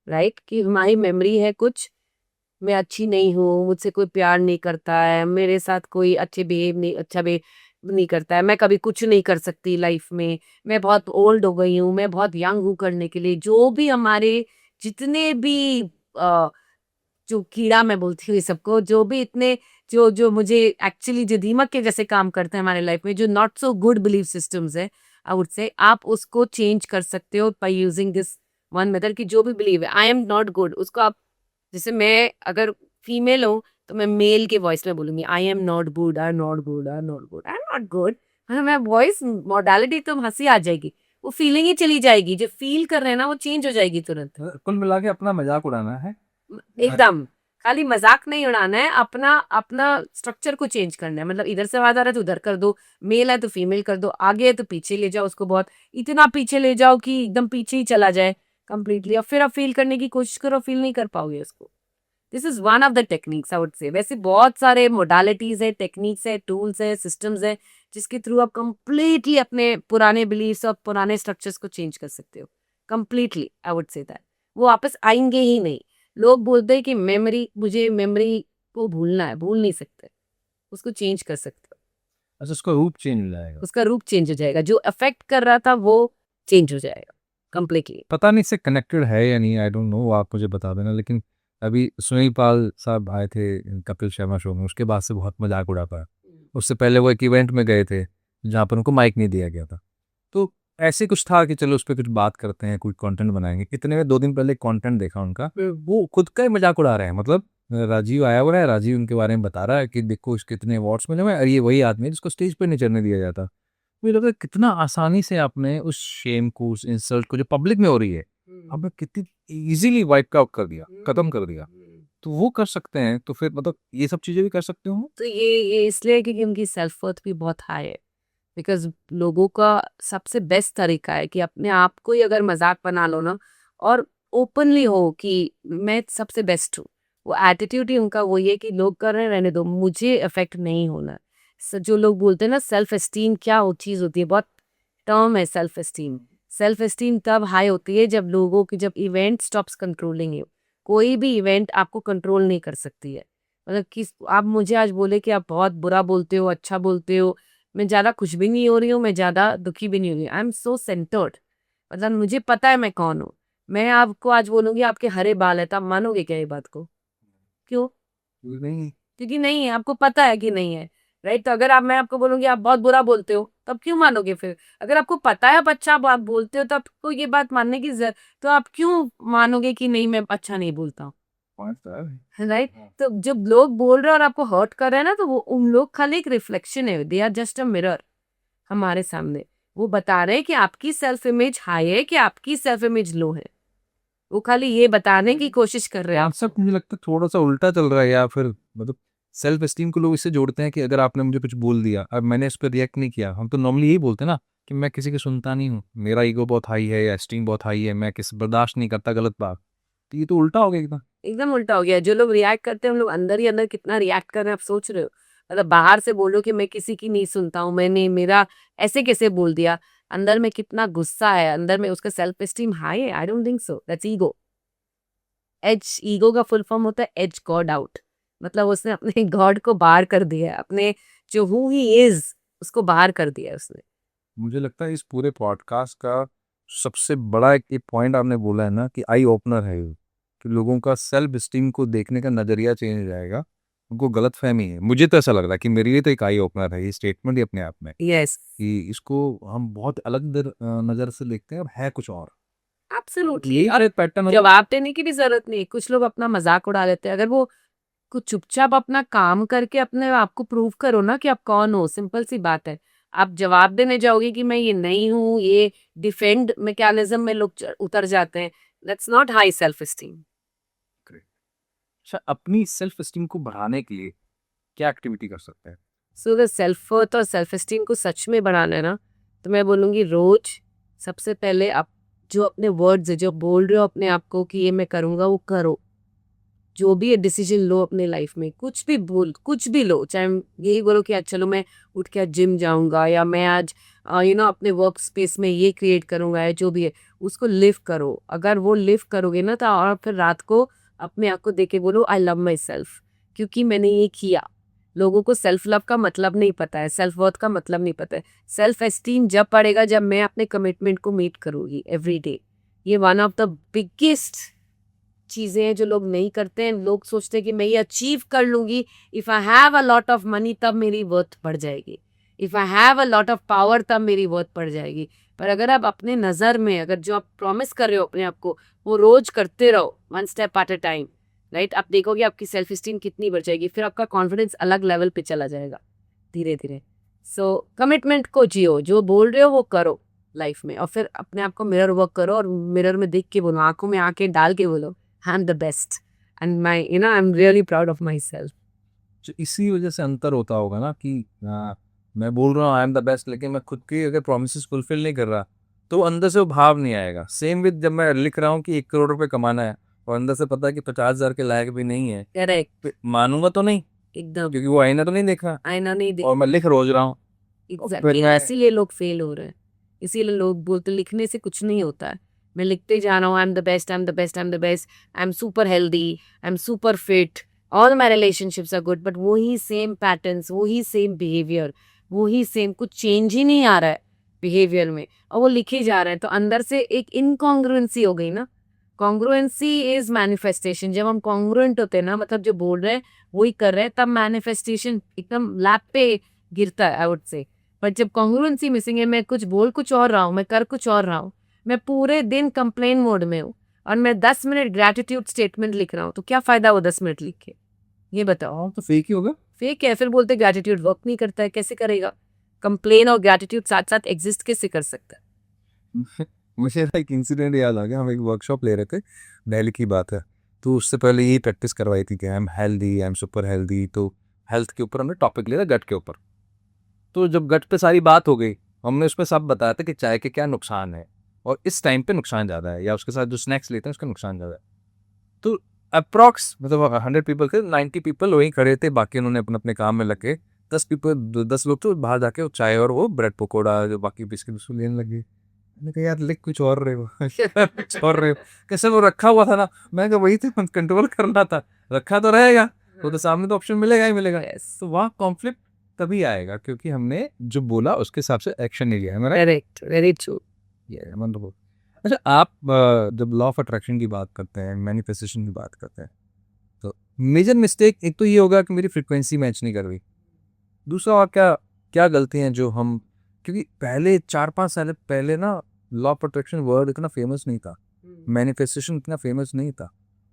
राइट? कि हमारी मेमोरी है कुछ, मैं अच्छी नहीं हूँ, मुझसे कोई प्यार नहीं करता है, मेरे साथ कोई अच्छा बिहेव नहीं करता है, मैं कभी कुछ नहीं कर सकती लाइफ में, मैं बहुत ओल्ड हो गई हूँ, मैं बहुत यंग हूँ करने के लिए, जो भी हमारे जितने भी जो कीड़ा मैं बोलती हूँ ये सबको, जो भी इतने जो जो मुझे एक्चुअली जो दीमक के जैसे काम करते हैं हमारे लाइफ में, जो not so good belief systems है, आई वुड से आप उसको चेंज कर सकते हो by using this one method. की जो भी बिलीव है आई एम नॉट गुड, उसको आप, जैसे मैं अगर फीमेल हूँ तो मैं मेल के वॉइस में बोलूंगी, I am not good, I am not good, I am not good, I am not good, मैं वॉइस मॉडलिटी तो हंसी आ जाएगी, वो फीलिंग ही चली जाएगी, जो फील कर रहे हैं ना वो चेंज हो जाएगी तुरंत। कुल मिला के अपना मजाक उड़ाना है। एकदम खाली मजाक नहीं उड़ाना है, अपना अपना स्ट्रक्चर को चेंज करना है। मतलब इधर से आवाज आ रहा है तो उधर कर दो, मेल है तो फीमेल कर दो, आगे है तो पीछे ले जाओ उसको, बहुत इतना पीछे ले जाओ कि एकदम पीछे ही चला जाए कंप्लीटली, और फिर आप फील करने की कोशिश करो, फील नहीं कर पाओगे उसको। This is one of the techniques I would से। वैसे बहुत सारे मोडालिटीज है, टेक्निक्स है, टूल्स है, सिस्टम्स है, जिसके थ्रू आप कंप्लीटली अपने पुराने बिलीफ्स और पुराने स्ट्रक्चर्स को चेंज कर सकते हो completely. I would say that वो वापस आएंगे ही नहीं। लोग बोलते हैं कि मेमोरी, मुझे मेमोरी को भूलना है, भूल नहीं सकते, उसको चेंज कर सकते हो, अच्छा, उसका रूप चेंज हो जाएगा। उसका रूप चेंज हो जाएगा, जो अफेक्ट कर रहा था वो चेंज हो जाएगा कंप्लीटली। पता नहीं इससे कनेक्टेड है या नहीं, आई डोंट नो, आप मुझे बता देना। लेकिन अभी सुनील पाल साहब आए थे कपिल शर्मा शो में, उसके बाद से बहुत मजाक उड़ा पाया। उससे पहले वो एक इवेंट में गए थे जहाँ पर उनको माइक नहीं दिया गया था। तो ऐसे कुछ था कि चलो उस पर कुछ बात करते हैं, कोई कंटेंट बनाएंगे। इतने में 2 दिन पहले कंटेंट देखा उनका, वो खुद का ही मजाक उड़ा रहे हैं। मतलब राजीव आया हुआ है, राजीव उनके बारे में बता रहा है कि देखो इसके कितने अवार्ड्स मिले हुए हैं, और ये वही आदमी है जिसको स्टेज पे नहीं चढ़ने दिया जाता। मुझे लगा कितना आसानी से आपने उस शेम को, उस इंसल्ट को जो पब्लिक में हो रही है, आपने कितनी इजीली वाइप आउट कर दिया, खत्म कर दिया। तो वो कर सकते हैं, तो फिर मतलब ये सब चीजें भी कर सकते हो। तो ये इसलिए क्योंकि उनकी सेल्फ वर्थ भी बहुत हाई है। बिकॉज लोगों का सबसे बेस्ट तरीका है कि अपने आप को ही अगर मजाक बना लो ना, और ओपनली हो कि मैं सबसे बेस्ट हूँ, वो एटीट्यूड ही उनका वही है कि लोग कर रहे हैं, रहने दो, मुझे अफेक्ट नहीं होना। जो लोग बोलते हैं ना सेल्फ एस्टीम, क्या वो चीज़ होती है, बहुत टर्म है सेल्फ एस्टीम। सेल्फ एस्टीम तब हाई होती है जब लोगों की, जब इवेंट स्टॉप्स कंट्रोलिंग यू। कोई भी इवेंट आपको कंट्रोल नहीं कर सकती है। मतलब कि आप मुझे आज बोले कि आप बहुत बुरा बोलते हो, अच्छा बोलते हो, मैं ज़्यादा खुश भी नहीं हो रही हूँ, मैं ज़्यादा दुखी भी नहीं हो रही हूँ, आई एम सो सेंटर्ड। मतलब मुझे पता है मैं कौन हूँ। मैं आपको आज बोलूंगी आपके हरे बाल है, तो आप मानोगे क्या ये बात को? क्यों? नहीं। क्योंकि नहीं है, आपको पता है कि नहीं है। राइट? तो अगर मैं आपको बोलूंगी आप बहुत बुरा बोलते हो, तब क्यों मानोगे फिर? अगर आपको पता है आप अच्छा बात बोलते हो, तो आपको ये बात मानने की जरूरत, तो आप क्यों मानोगे कि नहीं मैं अच्छा नहीं बोलता हूँ? राइट? तो जब लोग बोल रहे हैं और आपको हर्ट कर रहे हैं ना, तो वो उन लोग खाली एक रिफ्लेक्शन है, they are just a mirror हमारे सामने। वो बता रहे हैं कि आपकी सेल्फ इमेज हाई है कि आपकी सेल्फ इमेज लो है। वो खाली ये बताने की कोशिश कर रहे हैं कॉन्सेप्ट मुझे लगता है थोड़ा सा उल्टा चल रहा है, या फिर मतलब सेल्फ एस्टीम को लोग इससे जोड़ते हैं कि अगर आपने मुझे कुछ बोल दिया और मैंने इस पर रिएक्ट नहीं किया, हम तो नॉर्मली यही बोलते हैं ना कि मैं किसी की सुनता नहीं हूँ, मेरा ईगो बहुत हाई है या एस्टीम बहुत हाई है, मैं किसी बर्दाश्त नहीं करता गलत बात। तो ये तो उल्टा हो गया एकदम। एकदम उल्टा हो गया। जो लोग रिएक्ट करते हैं हम लोग अंदर ही अंदर कितना रिएक्ट कर रहे हैं आप सोच रहे हो? मतलब बाहर से बोलो कि मैं किसी की नहीं सुनता हूँ, मैंने मेरा ऐसे कैसे बोल दिया, अंदर में कितना गुस्सा है, अंदर में उसका सेल्फ एस्टीम हाई है। I don't think so, that's ego. As, ego का फुल फॉर्म होता है एज गॉड आउट। मतलब उसने अपने गॉड को बाहर कर दिया है, अपने जो हु ही इज उसको बाहर कर दिया है उसने। मुझे लगता है इस पूरे पॉडकास्ट का सबसे बड़ा एक पॉइंट आपने बोला है ना, कि आई ओपनर है ये, कि लोगों का सेल्फ स्टीम को देखने का नजरिया चेंज हो जाएगा। उनको गलत फहमी है, मुझे तो ऐसा लग रहा है कि मेरे लिए तो एक आई ओपनर है ये स्टेटमेंट ही अपने आप में, यस, कि इसको हम बहुत अलग नजर से देखते हैं और है कुछ और। एब्सोल्युटली। यही और शायद पैटर्न है। जवाब देने की भी जरूरत नहीं है। कुछ लोग अपना मजाक उड़ा लेते हैं। अगर वो कुछ चुपचाप अपना काम करके अपने आप को प्रूव करो ना कि आप कौन हो, सिंपल सी बात है। आप जवाब देने जाओगे कि मैं ये नहीं हूँ, ये डिफेंड मैकेनिज्म में लोग उतर जाते हैं। That's not high self esteem. अच्छा, अपनी सेल्फ स्टीम को बढ़ाने के लिए क्या एक्टिविटी कर सकते हैं। सो अगर सेल्फ वर्थ और सेल्फ एस्टीम को सच में बढ़ाना है ना, तो मैं बोलूँगी रोज सबसे पहले आप जो अपने वर्ड्स है, जो बोल रहे हो अपने आप को कि ये मैं करूँगा, वो करो। जो भी डिसीजन लो अपने लाइफ में, कुछ भी बोल, कुछ भी लो, चाहे यही बोलो कि आज चलो मैं उठ के आज जिम जाऊंगा, या मैं आज अपने वर्क स्पेस में ये क्रिएट करूंगा, या जो भी है उसको लिव करो। अगर वो लिव करोगे ना, तो और फिर रात को अपने आप को देख के बोलो आई लव माई सेल्फ, क्योंकि मैंने ये किया। लोगों को सेल्फ लव का मतलब नहीं पता है, सेल्फ वर्थ का मतलब नहीं पता है। सेल्फ एस्टीम जब पड़ेगा जब मैं अपने कमिटमेंट को मीट करूंगी एवरी डे। ये वन ऑफ द बिगेस्ट चीजें हैं जो लोग नहीं करते हैं। लोग सोचते हैं कि मैं ये अचीव कर लूंगी, if I have a lot of money तब मेरी वर्थ बढ़ जाएगी, if I have a lot of power तब मेरी वर्थ बढ़ जाएगी। पर अगर आप अपने नजर में, अगर जो आप प्रॉमिस कर रहे हो अपने आप को, वो रोज करते रहो, one step at a time, right, आप देखोगे आपकी सेल्फ स्टीम कितनी बढ़ जाएगी। फिर आपका कॉन्फिडेंस अलग लेवल पे चला जाएगा धीरे धीरे। सो कमिटमेंट को जियो, जो बोल रहे हो वो करो लाइफ में, और फिर अपने आप को मिरर वर्क करो और मिरर में देख के बोलो, आंखों में आंखें डाल के बोलो, आई am the best and my I am really proud of my self. तो इसी वजह से अंतर होता होगा ना कि मैं बोल रहा हूँ आई एम द बेस्ट, लेकिन मैं खुद की अगर प्रोमिस फुलफिल नहीं कर रहा तो अंदर से वो भाव नहीं आएगा। सेम विद जब मैं लिख रहा हूँ कि 1 करोड़ रुपए कमाना है और अंदर से पता है कि 50,000 के लायक भी नहीं है, करेक्ट, फिर मानूंगा तो नहीं, एकदम क्योंकि वो आईना तो नहीं देख रहा आईना नहीं देख, और मैं लिख रोज रहा हूँ। एग्जैक्टली इसीलिए लोग फेल हो रहे हैं, इसीलिए लोग बोलते लिखने से कुछ नहीं होता है। मैं लिखते जा रहा हूँ, I am the best, I am the best, I am the best, I am super healthy, I am super fit, all my relationships are good, but वही सेम पैटर्न्स, वही सेम बिहेवियर, वही सेम, कुछ चेंज ही नहीं आ रहा है बिहेवियर में, और वो लिखे जा रहे हैं। तो अंदर से एक इनकॉन्ग्रुएंसी हो गई ना। Congruency is manifestation. जब हम कॉन्ग्रुएंट होते हैं ना, मतलब जो बोल रहे हैं वही कर रहे हैं, तब मैनिफेस्टेशन एकदम लैप पे गिरता है, आई वुड से। पर जब कॉन्ग्रुएंसी मिसिंग है, मैं कुछ बोल कुछ और रहा हूँ, मैं कर कुछ और रहा हूँ, मैं पूरे दिन कंप्लेन मोड में हूँ और मैं 10 मिनट ग्रेटिट्यूड स्टेटमेंट लिख रहा हूँ, तो क्या फायदा वो 10 मिनट लिख के? ये बताओ। तो फेक ही होगा। फेक है, फिर बोलते ग्रेटिट्यूड वर्क नहीं करता है, कैसे करेगा? कंप्लेन और ग्रेटिट्यूड साथ साथ एग्जिस्ट कैसे कर सकता है? मुझे ना एक इंसिडेंट याद आ गया। हम एक वर्कशॉप ले रहे थे, दिल्ली की बात है, तो उससे पहले यही प्रैक्टिस करवाई थी कि I am healthy, I am super healthy. तो हेल्थ के ऊपर हमने टॉपिक लिया था, गट के ऊपर। तो जब गट पे सारी बात हो गई, हमने उसमें सब बताया था कि चाय के क्या नुकसान है और इस टाइम पे नुकसान ज़्यादा है, या उसके साथ जो स्नैक्स लेते हैं उसका नुकसान ज़्यादा है। तो अप्रॉक्स मतलब 100 पीपल थे, 90 पीपल वहीं खड़े थे, बाकी उन्होंने अपने अपने काम में लगे। 10 लोग तो बाहर जाके वो चाय और वो ब्रेड पकौड़ा जो बाकी बिस्किट उसको लेने लगे। मैंने कहा यार लिख कुछ और रहे हो कुछ और रहे हो। कैसे वो रखा हुआ था ना, मैं कहा वही तो कंट्रोल करना था, रखा तो रहेगा तो सामने तो ऑप्शन मिलेगा ही मिलेगा। तो वहाँ कॉन्फ्लिक्ट तभी आएगा क्योंकि हमने जो बोला उसके हिसाब से एक्शन नहीं लिया है। मेरा करेक्ट, वेरी ट्रू। ये वंडरफुल। अच्छा, आप जब लॉ ऑफ अट्रैक्शन की बात करते हैं, मैनिफेस्टेशन की बात करते हैं, तो मेजर मिस्टेक एक तो ये होगा कि मेरी फ्रिक्वेंसी मैच नहीं कर रही। दूसरा और क्या क्या गलती हैं जो हम, क्योंकि पहले 4-5 साल पहले ना लॉ ऑफ अट्रैक्शन वर्ड इतना फेमस नहीं था, मैनिफेस्टेशन इतना फेमस नहीं था,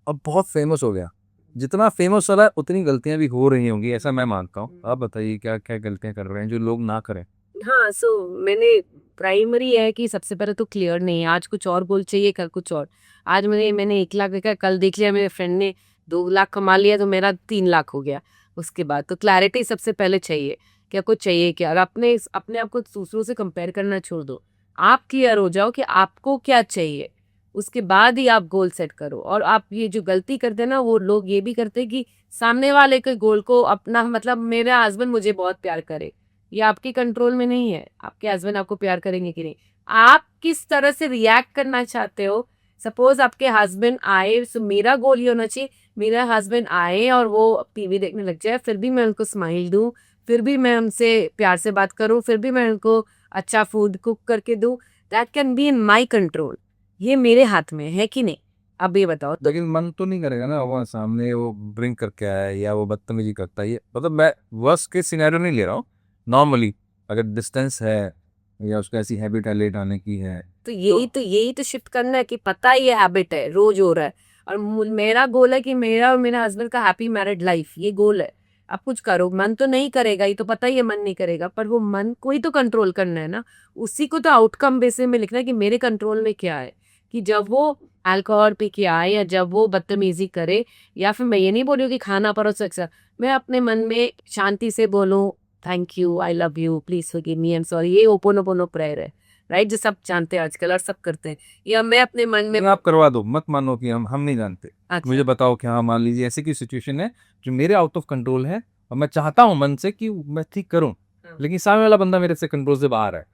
अब बहुत फेमस हो गया। जितना फेमस हो रहा है उतनी गलतियां भी हो रही होंगी, ऐसा मैं मानता हूँ। आप बताइए क्या क्या गलतियां कर रहे हैं जो लोग ना करें। हाँ, सो मैंने प्राइमरी है कि सबसे पहले तो क्लियर नहीं है, आज कुछ और गोल चाहिए, कल कुछ और। आज मैंने 1 लाख देखा, कल देख लिया मेरे फ्रेंड ने 2 लाख कमा लिया तो मेरा 3 लाख हो गया। उसके बाद तो क्लैरिटी सबसे पहले चाहिए, क्या कुछ चाहिए क्या। और अपने अपने आप को दूसरों से कंपेयर करना छोड़ दो, आप क्लियर हो जाओ कि आपको क्या चाहिए, उसके बाद ही आप गोल सेट करो। और आप ये जो गलती करते हैं ना, वो लोग ये भी करते हैं कि सामने वाले के गोल को अपना, मतलब मेरा हस्बैंड मुझे बहुत प्यार करे, ये आपके कंट्रोल में नहीं है, आपके हस्बैंड आपको प्यार करेंगे कि नहीं। आप किस तरह से रिएक्ट करना चाहते हो। सपोज आपके हस्बैंड आए, सो मेरा गोल ये होना चाहिए, मेरा हस्बैंड आए और वो टीवी देखने लग जाए, फिर भी मैं उनको स्माइल दूं, फिर भी मैं उनसे प्यार से बात करूं, फिर भी मैं उनको अच्छा फूड कुक करके दूं। That can be in my control, ये मेरे हाथ में है कि नहीं। अब ये बताओ। लेकिन मन तो नहीं करेगा ना, वो सामने वो ड्रिंक करके आया है या वो बदतमीजी करता है, ये मतलब मैं वर्स्ट के सिनेरियो नहीं ले रहा हूँ। नॉर्मली अगर डिस्टेंस है या उसको ऐसी हैबिट है लेट आने की है, तो यही तो शिफ्ट करना है कि पता है ये हैबिट है, रोज हो रहा है, और मेरा गोल है कि मेरा और मेरे हस्बैंड का हैप्पी मैरिड लाइफ, ये गोल है। आप कुछ करो, मन तो नहीं करेगा, ये तो पता ही है मन नहीं करेगा, पर वो मन को ही तो कंट्रोल करना है ना। उसी को तो आउटकम बेसिस में लिखना है कि मेरे कंट्रोल में क्या है। कि जब वो अल्कोहल पी के आए या जब वो बदतमीजी करे, या फिर मैं ये नहीं बोल रही हूँ कि खाना परोस सकता, मैं अपने मन में शांति से बोलूँ, thank you, I love you, please forgive me, I am sorry, ये ओपोनोपोनो प्रेयर है, राइट, जो सब जानते हैं आजकल और सब करते हैं। या मैं अपने मन में, आप करवा दो, मत मानो कि हम नहीं जानते। अच्छा, मुझे बताओ कि हाँ मान लीजिए ऐसी कोई सिचुएशन है जो मेरे आउट ऑफ कंट्रोल है और मैं चाहता हूँ मन से कि मैं ठीक करूँ, लेकिन सामने वाला बंदा मेरे से कंट्रोल से बाहर है।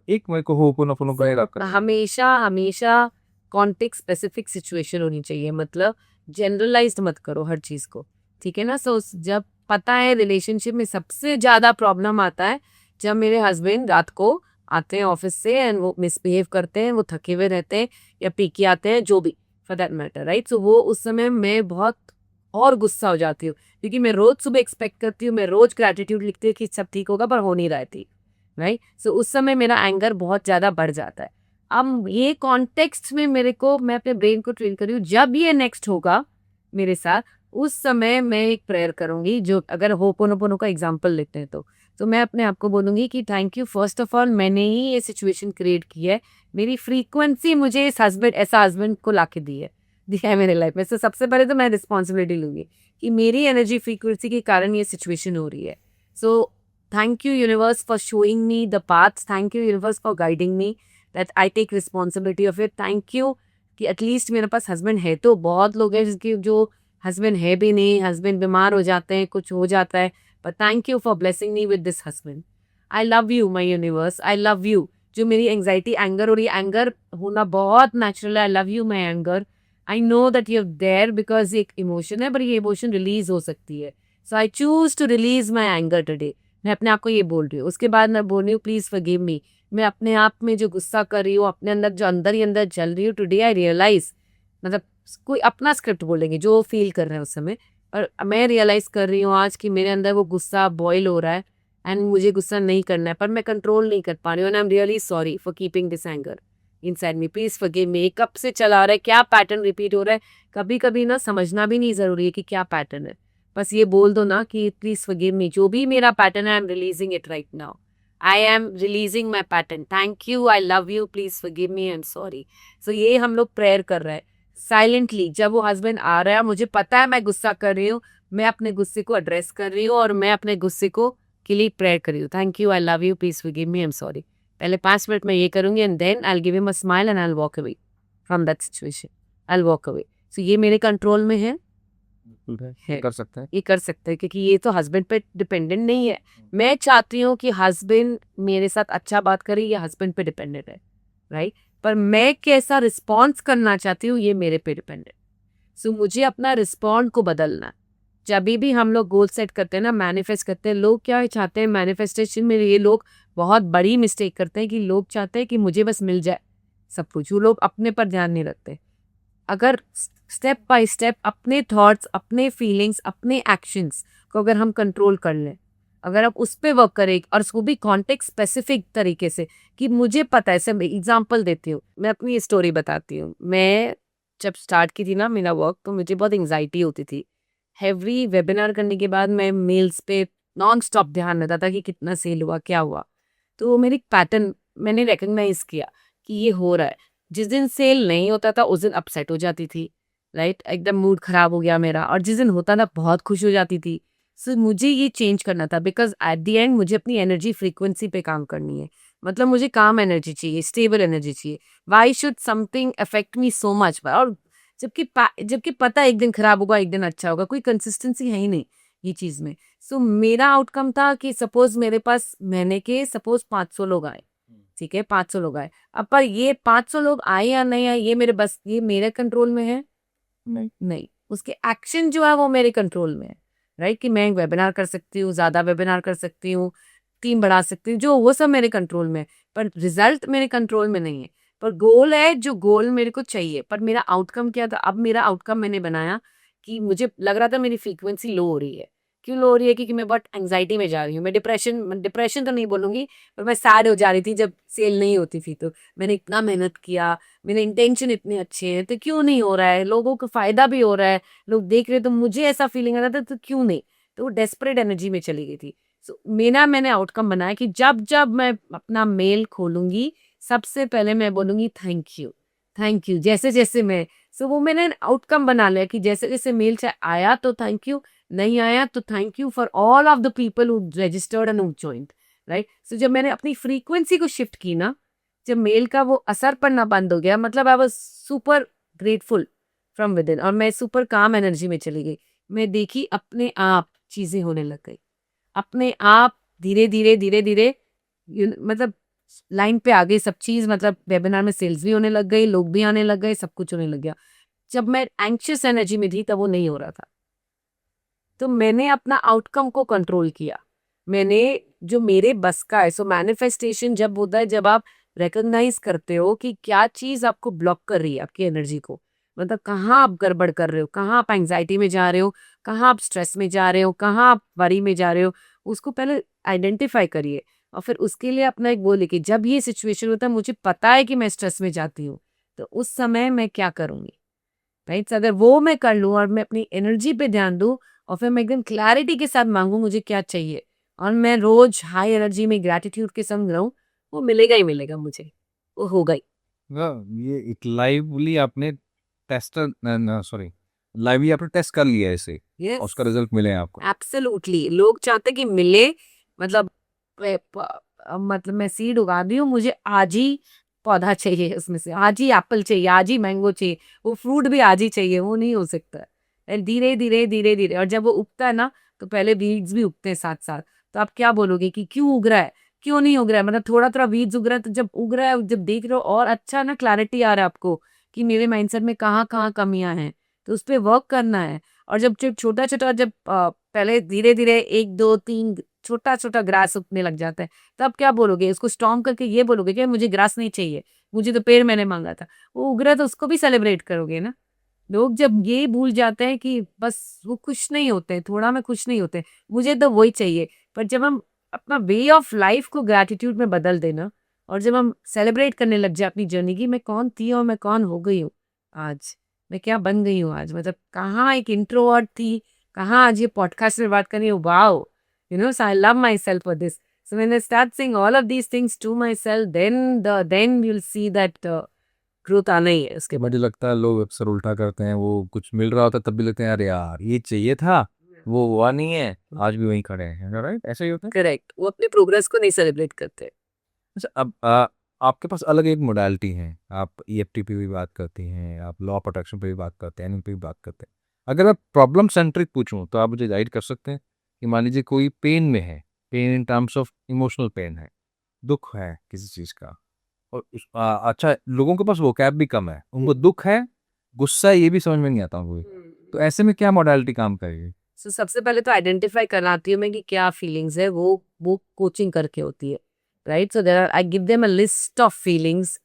एक मेरे को होपोनोपोनो प्रेयर आप करें। हमेशा हमेशा कॉन्टेक्स्ट स्पेसिफिक सिचुएशन होनी चाहिए, मतलब जनरलाइज्ड मत करो हर चीज को, ठीक है ना। सो जब पता है रिलेशनशिप में सबसे ज्यादा प्रॉब्लम आता है जब मेरे हस्बैंड रात को आते हैं ऑफिस से एंड वो मिसबिहेव करते हैं, वो थके हुए रहते हैं या पी के आते हैं, जो भी फॉर दैट मैटर, राइट। सो वो उस समय मैं बहुत और गुस्सा हो जाती हूँ, क्योंकि मैं रोज सुबह एक्सपेक्ट करती हूँ, मैं रोज ग्रेटिट्यूड लिखती हूँ कि सब ठीक होगा, पर हो नहीं रहा थी, राइट। सो उस समय मेरा एंगर बहुत ज्यादा बढ़ जाता है। अब ये कॉन्टेक्स्ट में मेरे को, मैं अपने ब्रेन को ट्रेन कर रही हूँ, जब ये नेक्स्ट होगा मेरे साथ, उस समय मैं एक प्रेयर करूंगी, जो अगर होपोनोपोनो का एग्जांपल लेते हैं तो तो मैं अपने आप को बोलूँगी कि thank you, first of all मैंने ही ये सिचुएशन क्रिएट की है, मेरी फ्रीक्वेंसी मुझे इस ऐसा हस्बैंड को लाके दिया है मेरे लाइफ में। तो सबसे पहले तो मैं रिस्पॉन्सिबिलिटी लूँगी कि मेरी एनर्जी फ्रीक्वेंसी के कारण ये सिचुएशन हो रही है। So thank you universe for showing me the path, thank you universe for guiding me, that I take responsibility of it. Thank you कि एटलीस्ट मेरे पास हस्बैंड है। तो बहुत लोग हैं जिसके जो हस्बैंड है भी नहीं, हस्बैंड बीमार हो जाते हैं, कुछ हो जाता है, but thank you for blessing me with this husband. I love you my universe, I love you. जो मेरी एंग्जाइटी एंगर हो रही है, एंगर होना बहुत नेचुरल है, I love you my anger. I know that you are there because ये एक इमोशन है, बट ये इमोशन रिलीज हो सकती है। So I choose to release my anger today. मैं अपने आप को ये बोल रही हूँ। उसके बाद मैं बोल रही हूँ प्लीज फॉरगिव मी। मैं अपने आप में जो गुस्सा कर रही हूँ, अपने अंदर जो अंदर ही अंदर जल रही हूँ, टुडे आई रियलाइज, मतलब कोई अपना स्क्रिप्ट बोलेंगे जो फील कर रहे हैं उस समय, और मैं रियलाइज कर रही हूँ आज कि मेरे अंदर वो गुस्सा बॉयल हो रहा है एंड मुझे गुस्सा नहीं करना है, पर मैं कंट्रोल नहीं कर पा रही हूँ। And I am really sorry for keeping this anger inside me, please forgive मी। कब से चला रहा है, क्या पैटर्न रिपीट हो रहा है, कभी कभी ना समझना भी नहीं जरूरी है कि क्या पैटर्न है, बस ये बोल दो ना कि प्लीज फॉरगिव मी। जो भी मेरा पैटर्न है, I am releasing it right now. I am releasing my pattern, thank you, I love you, please forgive me, I am sorry. So ये हम लोग प्रेयर कर रहे हैं साइलेंटली। जब वो हस्बैंड आ रहा है, मुझे पता है मैं गुस्सा कर रही हूँ, मैं अपने गुस्से को एड्रेस कर रही हूँ और मैं अपने गुस्से को के लिए प्रेयर कर रही हूँ। Thank you, I love you, please forgive me, I am sorry. पहले 5 मिनट में ये करूंगी and then I will give him a smile and I will walk away from that situation. I will walk away. So ये मेरे कंट्रोल में है। कर सकते हैं। ये कर सकते हैं क्योंकि ये तो हस्बैंड पे डिपेंडेंट नहीं है। मैं चाहती हूँ कि हस्बैंड मेरे साथ अच्छा बात करे, ये हस्बैंड पे डिपेंडेंट है, राइट? पर मैं कैसा रिस्पॉन्स करना चाहती हूँ, ये मेरे पे डिपेंडेंट। सो मुझे अपना रिस्पॉन्ड को बदलना है। जब भी हम लोग गोल सेट करते हैं ना, मैनिफेस्ट करते हैं, लोग क्या चाहते हैं मैनिफेस्टेशन में, ये लोग बहुत बड़ी मिस्टेक करते हैं कि लोग चाहते हैं कि मुझे बस मिल जाए सब कुछ। वो लोग अपने पर ध्यान नहीं रखते। अगर स्टेप बाय स्टेप अपने थॉट्स, अपने फीलिंग्स, अपने एक्शंस को अगर हम कंट्रोल कर लें, अगर आप उस पर वर्क करें और उसको भी कॉन्टेक्स्ट स्पेसिफिक तरीके से, कि मुझे पता है, सब एग्जांपल देती हूँ, मैं अपनी स्टोरी बताती हूँ। मैं जब स्टार्ट की थी ना मेरा वर्क, तो मुझे बहुत एंग्जाइटी होती थी। एवरी वेबिनार करने के बाद मैं मेल्स पे नॉन स्टॉप ध्यान रहता था कि कितना सेल हुआ, क्या हुआ। तो वो मेरी पैटर्न मैंने रिकग्नाइज किया कि ये हो रहा है। जिस दिन सेल नहीं होता था उस दिन अपसेट हो जाती थी, राइट? एकदम मूड खराब हो गया मेरा। और जिस दिन होता था बहुत खुश हो जाती थी। सो मुझे ये चेंज करना था बिकॉज एट द एंड मुझे अपनी एनर्जी फ्रीक्वेंसी पे काम करनी है। मतलब मुझे काम एनर्जी चाहिए, स्टेबल एनर्जी चाहिए। Why should something affect me so much? और जबकि पता है एक दिन खराब होगा, एक दिन अच्छा होगा, कोई कंसिस्टेंसी है ही नहीं ये चीज में। सो मेरा आउटकम था कि सपोज मेरे पास महीने के सपोज 500 लोग आए, ठीक है, 500 लोग आए। अब पर ये 500 लोग आए या नहीं आए, ये मेरे कंट्रोल में है? नहीं। उसके एक्शन जो है वो मेरे कंट्रोल में है, राइट? कि मैं वेबिनार कर सकती हूँ, ज्यादा वेबिनार कर सकती हूँ, टीम बढ़ा सकती हूँ, जो वो सब मेरे कंट्रोल में है। पर रिजल्ट मेरे कंट्रोल में नहीं है। पर गोल है, जो गोल मेरे को चाहिए। पर मेरा आउटकम क्या था? अब मेरा आउटकम मैंने बनाया कि मुझे लग रहा था मेरी फ्रीक्वेंसी लो हो रही है। क्यों लो हो रही है? क्योंकि मैं बहुत एंग्जाइटी में जा रही हूँ। मैं डिप्रेशन तो नहीं बोलूंगी, पर मैं सैड हो जा रही थी जब सेल नहीं होती थी। तो मैंने इतना मेहनत किया, मेरे इंटेंशन इतने अच्छे हैं, तो क्यों नहीं हो रहा है? लोगों को फायदा भी हो रहा है, लोग देख रहे हैं, तो मुझे ऐसा फीलिंग आ रहा था, तो क्यों नहीं? तो वो डेस्परेट एनर्जी में चली गई थी। सो मैंने आउटकम बनाया कि जब जब मैं अपना मेल खोलूंगी, सबसे पहले मैं बोलूंगी थैंक यू, थैंक यू। जैसे जैसे मैं, सो वो मैंने आउटकम बना लिया कि जैसे जैसे मेल चाहे आया तो थैंक यू, नहीं आया तो thank you for all of the people who registered and who joined, right? So जब मैंने अपनी फ्रीक्वेंसी को शिफ्ट की ना, जब मेल का वो असर पड़ना बंद हो गया, मतलब I was super grateful from with in, और मैं सुपर काम एनर्जी में चली गई। मैं देखी अपने आप चीजें होने लग गई, अपने आप धीरे धीरे धीरे धीरे, मतलब लाइन पे आ गई सब चीज। मतलब वेबिनार में सेल्स भी होने लग गई, लोग भी आने लग गए, सब कुछ होने लग गया। जब मैं एंग्शियस एनर्जी में थी तब वो नहीं हो रहा था। तो मैंने अपना आउटकम को कंट्रोल किया। मैंने जो मेरे बस का है। सो मैनिफेस्टेशन जब होता है, जब आप रिकॉग्नाइज करते हो कि क्या चीज आपको ब्लॉक कर रही है आपकी एनर्जी को, मतलब कहाँ आप गड़बड़ कर रहे हो, कहाँ आप एंग्जाइटी में जा रहे हो, कहाँ आप स्ट्रेस में जा रहे हो, कहाँ आप वरी में जा रहे हो, उसको पहले आइडेंटिफाई करिए। और फिर उसके लिए अपना एक वो लिखिए, जब ये सिचुएशन होता है, मुझे पता है कि मैं स्ट्रेस में जाती हूँ, तो उस समय मैं क्या करूंगी, राइट? अगर वो मैं कर लूँ और मैं अपनी एनर्जी पे ध्यान दूँ, और फिर मैं एकदम क्लैरिटी के साथ मांगू मुझे क्या चाहिए, और मैं रोज हाई एनर्जी में ग्रैटिट्यूड के संग रहूं, वो मिलेगा ही मिलेगा मुझे, वो होगा ही। ये एक लाइवली आपने टेस्ट सॉरी लाइवली आपने टेस्ट कर लिया है इसे और यस, उसका रिजल्ट मिले हैं आपको। एब्सोल्युटली। लोग चाहते कि मिले, मतलब मतलब मैं सीड उगा दी हूँ, मुझे आज ही पौधा चाहिए, उसमें से आज ही एप्पल चाहिए, आज ही मैंगो चाहिए, वो फ्रूट भी आज ही चाहिए, वो नहीं हो सकता है। धीरे धीरे धीरे धीरे, और जब वो उगता है ना, तो पहले बीड्स भी उगते हैं साथ साथ। तो आप क्या बोलोगे कि क्यों उग रहा है, क्यों नहीं उग रहा है, मतलब थोड़ा थोड़ा बीड्स उग रहा है, तो जब उग रहा है, जब देख रहे हो और अच्छा ना, क्लैरिटी आ रहा है आपको कि मेरे माइंडसेट में कहाँ कहाँ कमियां हैं, तो उस पर वर्क करना है। और जब जब छोटा छोटा, जब पहले धीरे धीरे 1 2 3 छोटा छोटा ग्रास उगने लग जाता है, तब क्या बोलोगे, उसको स्टॉर्म करके ये बोलोगे कि मुझे ग्रास नहीं चाहिए, मुझे तो पेड़ मैंने मांगा था, वो उग रहा है, तो उसको भी सेलिब्रेट करोगे ना। लोग जब ये भूल जाते हैं कि बस वो खुश नहीं होते, थोड़ा में खुश नहीं होते, मुझे तो वही चाहिए। पर जब हम अपना वे ऑफ लाइफ को ग्रैटिट्यूड में बदल देना, और जब हम सेलिब्रेट करने लग जाए अपनी जर्नी की, मैं कौन थी और मैं कौन हो गई हूँ आज, मैं क्या बन गई हूँ आज, मतलब कहाँ एक इंट्रोवर्ट थी, कहाँ आज ये पॉडकास्ट में बात करनी है, wow, so I love my self for this. So when I start saying all of these things to myself, then you'll see that growth आना ही है उसके बाद। मुझे लगता है लोग अक्सर उल्टा करते हैं, वो कुछ मिल रहा होता है तब भी लगते हैं अरे यार ये चाहिए था, वो हुआ नहीं है, आज भी वहीं खड़े हैं, राइट? ऐसा ही होता है। करेक्ट, वो अपने प्रोग्रेस को नहीं सेलिब्रेट करते। अच्छा, अब आपके पास अलग एक मोडालिटी है, आप ईएफटी पे भी बात करती हैं, आप लॉ ऑफ अट्रैक्शन पे भी बात करते हैं, एनएलपी पे भी बात करते हैं। अगर मैं प्रॉब्लम सेंट्रिक पूछूं तो आप मुझे गाइड कर सकते हैं कि मान लीजिए कोई पेन में है, pain in terms of emotional pain है, दुख है किसी चीज़ का, और अच्छा लोगों के पास वोकैब भी कम है, उनको दुख है, गुस्सा है, ये भी समझ में नहीं आता उनको, तो ऐसे में क्या मोडालिटी काम करेगी? सो सबसे पहले तो आइडेंटिफाई कराती हूँ मैं कि क्या फीलिंग्स है, वो कोचिंग करके होती है, right. So there are, I give them a list of feelings,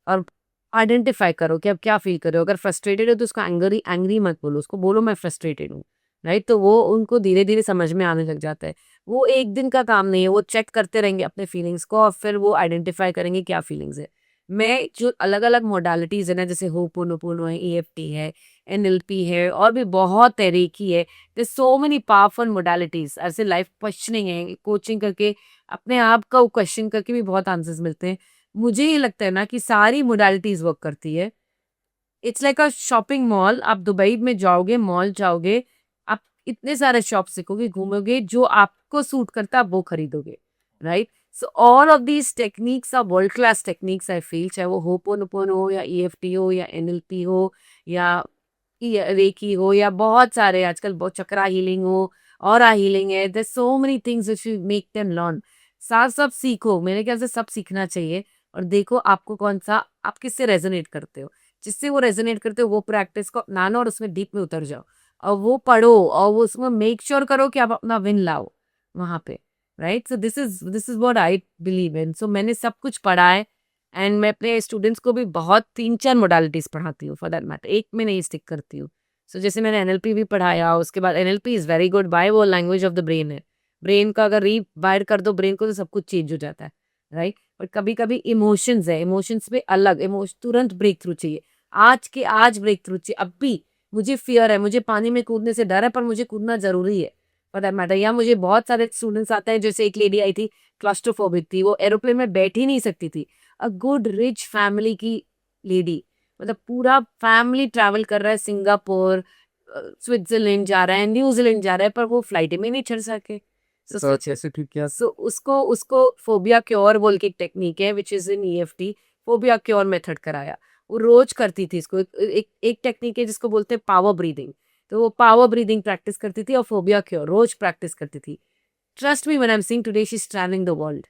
और आइडेंटिफाई करो कि अब क्या फील कर रहे हो। अगर फ्रस्ट्रेटेड हो तो उसको एंग्री एंग्री मत बोलो, उसको बोलो मैं फ्रस्ट्रेटेड हूँ, राइट। तो वो उनको धीरे धीरे समझ में आने लग जाता है। वो एक दिन का काम नहीं है, वो चेक करते रहेंगे अपने फीलिंग्स को, और फिर वो आइडेंटिफाई करेंगे क्या फीलिंग्स है। मैं जो अलग अलग मोडालिटीज है ना, जैसे होपोनोपोनो है, ईएफटी है, एनएलपी है, और भी बहुत है, रेकी है, there's so many powerful modalities। ऐसे लाइफ क्वेश्चनिंग है, कोचिंग करके अपने आप का क्वेश्चन करके भी बहुत आंसर्स मिलते हैं। मुझे ये लगता है ना कि सारी मोडालिटीज वर्क करती है। It's like a shopping mall. आप दुबई में जाओगे, मॉल जाओगे, आप इतने सारे शॉप सीखोगे, घूमोगे, जो आपको सूट करता है आप वो खरीदोगे, right. So all of these techniques are world class techniques I feel, चाहे वो होपोनोपोन हो, या ईएफटी हो, या एनएलपी हो, या रेकी हो, या बहुत सारे आजकल बहुत चक्रा हीलिंग हो, और हीलिंग है। There so many things which you make them learn. साथ सब सीखो, मेरे ख्याल से सब सीखना चाहिए। और देखो आपको कौन सा, आप किससे रेजोनेट करते हो, जिससे वो रेजोनेट करते हो वो प्रैक्टिस को अपनाना, और उसमें डीप में उतर जाओ, और वो पढ़ो, और वो उसमें मेक श्योर करो कि आप अपना विन लाओ वहां पे, right. So this is what I believe in. So मैंने सब कुछ पढ़ा है, एंड मैं अपने स्टूडेंट्स को भी बहुत 3 4 मोडालिटीज पढ़ाती हूँ, फॉर दैट मैटर एक में नहीं स्टिक करती हूँ। सो जैसे मैंने एनएलपी भी पढ़ाया, उसके बाद NLP is very good, by वो लैंग्वेज ऑफ द ब्रेन है। ब्रेन का अगर रीवायर कर दो ब्रेन को, तो सब कुछ चेंज हो जाता है, राइट। बट कभी कभी इमोशंस है, इमोशंस पे अलग इमोशन, तुरंत ब्रेक थ्रू चाहिए, आज के आज ब्रेक थ्रू चाहिए। अब भी मुझे फियर है, मुझे पानी में कूदने से डर है, पर मुझे कूदना जरूरी है, फॉर दैट मैटर। या मुझे बहुत सारे स्टूडेंट्स आते हैं, जैसे एक लेडी आई थी, क्लॉस्ट्रोफोबिक थी, वो एरोप्लेन में बैठ ही नहीं सकती थी, अ गुड रिच फैमिली की लेडी, मतलब पूरा फैमिली ट्रैवल कर रहा है, सिंगापुर, स्विट्जरलैंड जा रहा है, न्यूजीलैंड जा रहा है, पर वो फ्लाइट में नहीं चढ़ सके। सो तो कैसे ठीक किया? सो उसको उसको फोबिया क्योर बोल के एक टेक्निक है, which is in EFT, phobia cure method कराया। वो रोज करती थी इसको। एक टेक्निक है जिसको बोलते हैं पावर ब्रीदिंग, तो वो पावर ब्रीदिंग प्रैक्टिस करती थी, और फोबिया क्योर रोज प्रैक्टिस करती थी। Trust me when I am seeing today, she is travelling the world,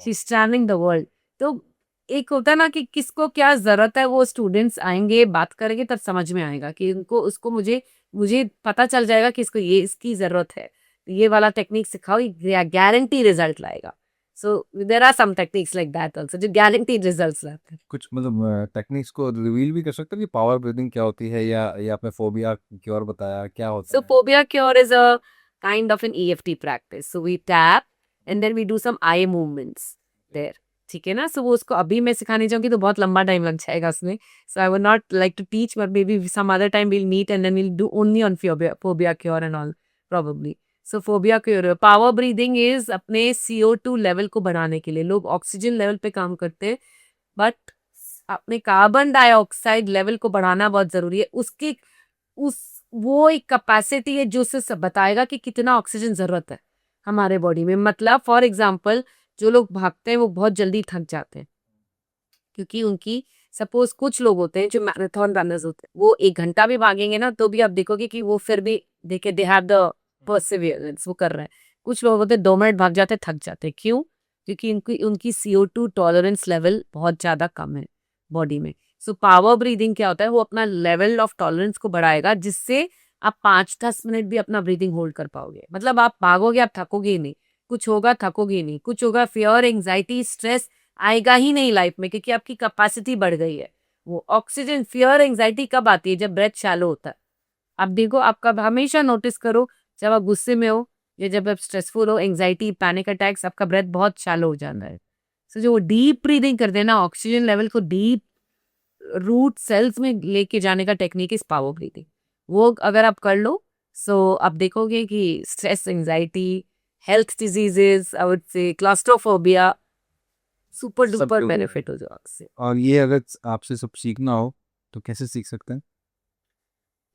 she is travelling the world. तो एक होता है ना कि किसको क्या जरूरत है, वो स्टूडेंट्स आएंगे, बात करेंगे, तब समझ में आएगा कि उनको, उसको, मुझे मुझे पता चल जाएगा कि इसको ये इसकी जरूरत है, तो ये वाला टेक्निक सिखाओ, ये गारंटी रिजल्ट लाएगा। So there are some techniques like that also, जो गारंटी रिजल्ट्स लाते हैं। कुछ मतलब टेक्निक्स को रिवील भी कर सकते हो कि पावर ब्रीदिंग क्या होती है, या आपने फोबिया की और बताया क्या So होता है? phobia cure is a kind of an EFT practice. So we tap and then we do some eye movements there. ठीक है ना। सो वो उसको अभी मैं सिखाने जाऊंगी तो बहुत लंबा टाइम लग जाएगा उसमें। So I would not like to teach, but maybe some other time we'll meet and then we'll do only on phobia cure and all, probably. So phobia क्यों रहे हो? पावर ब्रीदिंग इज अपने CO2 लेवल को बढ़ाने के लिए। लोग ऑक्सीजन लेवल पे काम करते हैं, बट अपने कार्बन डाइऑक्साइड लेवल को बढ़ाना बहुत जरूरी है। उसकी उस वो एक कैपेसिटी है जो उसे सब बताएगा कि कितना ऑक्सीजन जरूरत है हमारे बॉडी में। मतलब फॉर एग्जाम्पल, जो लोग भागते हैं वो बहुत जल्दी थक जाते हैं, क्योंकि उनकी सपोज कुछ लोग होते हैं जो मैराथन रनर्स होते हैं, वो 1 घंटा भी भागेंगे ना तो भी आप देखोगे कि वो फिर भी देखे दे हैव द परसिवियरेंस, वो कर रहे हैं। कुछ लोग होते हैं 2 मिनट भाग जाते हैं, थक जाते हैं। क्यों? क्योंकि उनकी उनकी CO2 टॉलरेंस लेवल बहुत ज्यादा कम है बॉडी में। सो पावर ब्रीदिंग क्या होता है? वो अपना लेवल ऑफ टॉलरेंस को बढ़ाएगा, जिससे आप 5-10 मिनट भी अपना ब्रीदिंग होल्ड कर पाओगे। मतलब आप भागोगे, आप थकोगे ही नहीं। कुछ होगा, थकोगे ही नहीं। कुछ होगा, फियर, एंजाइटी, स्ट्रेस आएगा ही नहीं लाइफ में, क्योंकि आपकी कैपेसिटी बढ़ गई है। वो ऑक्सीजन, फियर, एंजाइटी कब आती है? जब ब्रेथ शैलो होता है। आप देखो, आपका हमेशा नोटिस करो, जब आप गुस्से में हो या जब आप स्ट्रेसफुल हो, एंजाइटी, पैनिक अटैक्स, आपका ब्रेथ बहुत शैलो हो जाता है। सो जो वो डीप ब्रीदिंग कर देना, ऑक्सीजन लेवल को डीप रूट सेल्स में लेके जाने का टेक्निक इज पावर ब्रीदिंग। वो अगर आप कर लो, सो आप देखोगे कि stress, anxiety, health diseases, I would से क्लास्ट्रोफोबिया, सुपर सब डुपर जो- बेनिफिट हो जाओ आपसे। और ये अगर आपसे सब सीखना हो तो कैसे सीख सकते हैं?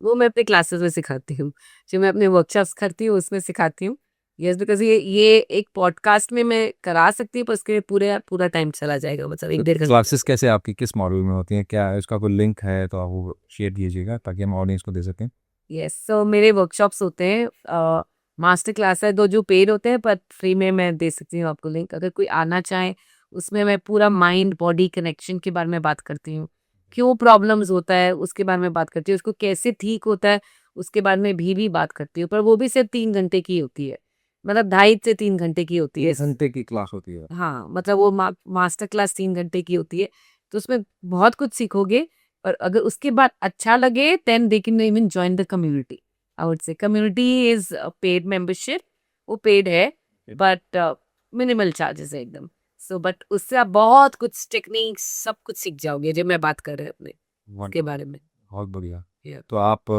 वो मैं अपने क्लासेस में सिखाती हूँ, जो मैं अपने वर्कशॉप्स करती हूँ उसमें सिखाती हूँ। यस, बिकॉज ये एक पॉडकास्ट में मैं करा सकती हूँ, पर उसके लिए पूरा टाइम चला जाएगा, मतलब 1-1.5 घंटे। क्लासेस कैसे आपकी किस मॉडल में होती हैं? क्या इसका कोई लिंक है तो आप वो शेयर कीजिएगा ताकि हम ऑडियंस को दे सकें। यस, सो मेरे वर्कशॉप्स होते हैं, मास्टर क्लास है, दो जो पेड होते हैं, पर फ्री में मैं दे सकती हूँ आपको लिंक, अगर कोई आना चाहे। उसमें मैं पूरा माइंड बॉडी कनेक्शन के बारे में बात करती हूँ, क्यों प्रॉब्लम्स होता है उसके बारे में बात करती हूँ, उसको कैसे ठीक होता है उसके बारे में भी बात करती हूँ। पर वो भी सिर्फ 3 घंटे की होती है, मतलब 2.5 से 3 घंटे की होती है। 3 घंटे की क्लास होती है? हाँ, मतलब वो मास्टर क्लास 3 घंटे की होती है, तो उसमें बहुत कुछ सीखोगे। और अगर उसके बाद अच्छा लगे, then they can even join the community. I would say community is paid membership, वो पेड है, बट मिनिमल चार्जेस है एकदम। सो बट उससे आप बहुत कुछ टेक्निक्स सब कुछ सीख जाओगे, जो मैं बात कर रहे हैं अपने के बारे में। बहुत बढ़िया। Yeah. तो आप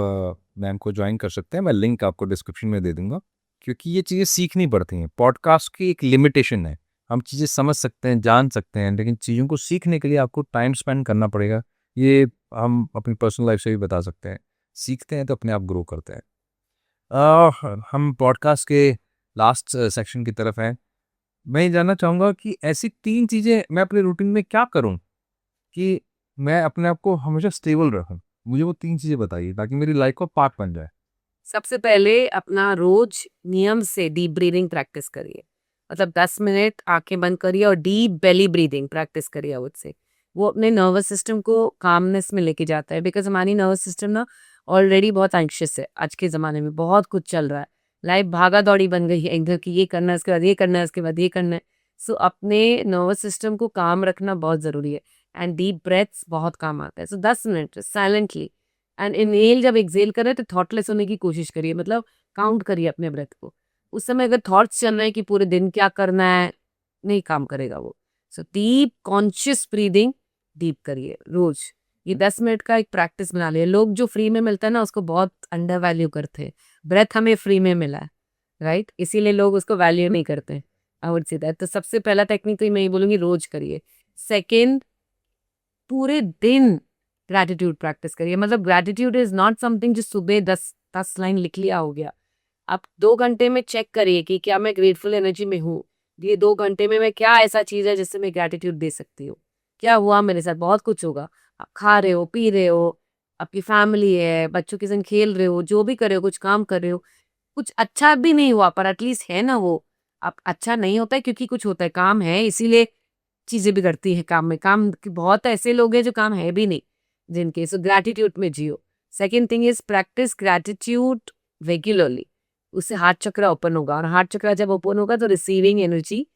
मैम को ज्वाइन कर सकते हैं, मैं लिंक आपको डिस्क्रिप्शन में दे दूंगा, क्योंकि ये चीज़ें सीखनी पड़ती हैं। पॉडकास्ट की एक लिमिटेशन है, हम चीज़ें समझ सकते हैं, जान सकते हैं, लेकिन चीज़ों को सीखने के लिए आपको टाइम स्पेंड करना पड़ेगा। ये हम अपनी पर्सनल लाइफ से भी बता सकते हैं। सीखते हैं तो अपने आप ग्रो करते हैं। हम पॉडकास्ट के लास्ट सेक्शन की तरफ हैं। मैं ये जानना चाहूँगा कि ऐसी 3 चीज़ें मैं अपने रूटीन में क्या करूँ कि मैं अपने आप को हमेशा स्टेबल रखूँ? मुझे वो 3 चीज़ें बताइए ताकि मेरी लाइफ़ का पार्ट बन जाए। सबसे पहले अपना रोज नियम से डीप ब्रीदिंग प्रैक्टिस करिए। मतलब 10 मिनट आंखें बंद करिए और डीप बेली ब्रीदिंग प्रैक्टिस करिए। उससे वो अपने नर्वस सिस्टम को कामनेस में लेके जाता है, बिकॉज हमारी नर्वस सिस्टम ना ऑलरेडी बहुत एंग्शियस है। आज के ज़माने में बहुत कुछ चल रहा है, लाइफ भागा दौड़ी बन गई है, इधर की ये करना है, उसके बाद ये करना है, उसके बाद ये करना है। सो अपने नर्वस सिस्टम को काम रखना बहुत ज़रूरी है, एंड डीप ब्रेथ्स बहुत काम आता है। सो 10 मिनट साइलेंटली, एंड इनहेल जब एक्सेल करें तो थॉटलेस होने की कोशिश करिए, मतलब काउंट करिए अपने ब्रेथ को। उस समय अगर थॉट्स चल रहे हैं कि पूरे दिन क्या करना है, नहीं काम करेगा वो। So deep conscious breathing deep करिए रोज। ये 10 मिनट का एक प्रैक्टिस बना लिया। लोग जो फ्री में मिलता है ना उसको बहुत अंडर वैल्यू करते हैं। ब्रेथ हमें फ्री में मिला है, राइट, इसीलिए लोग उसको वैल्यू नहीं करते। आई वुड से दैट। तो सबसे पहला टेक्निक तो मैं ये बोलूंगी, रोज करिए। सेकेंड, पूरे दिन ग्रैटिट्यूड प्रैक्टिस करिए। मतलब ग्रैटिट्यूड इज नॉट समथिंग जो सुबह 10 लाइन लिख लिया हो गया। आप 2 घंटे में चेक करिए कि क्या मैं ग्रेटफुल एनर्जी में हूँ। ये 2 घंटे में मैं क्या ऐसा चीज है जिससे मैं ग्रैटिट्यूड दे सकती हूँ। क्या हुआ मेरे साथ? बहुत कुछ होगा। आप खा रहे हो, पी रहे हो, आपकी फैमिली है, बच्चों के संग खेल रहे हो, जो भी कर रहे हो, कुछ काम कर रहे हो, कुछ अच्छा भी नहीं हुआ पर एटलीस्ट है ना वो। आप अच्छा नहीं होता है क्योंकि कुछ होता है, काम है, इसीलिए चीजें बिगड़ती है। काम में काम बहुत ऐसे लोग हैं जो काम है भी नहीं जिनके। सो ग्रैटिट्यूड में जियो। Second thing is practice gratitude regularly. उससे हार्ट चक्र ओपन होगा, और हार्ट चक्र जब ओपन होगा तो रिसीविंग एनर्जी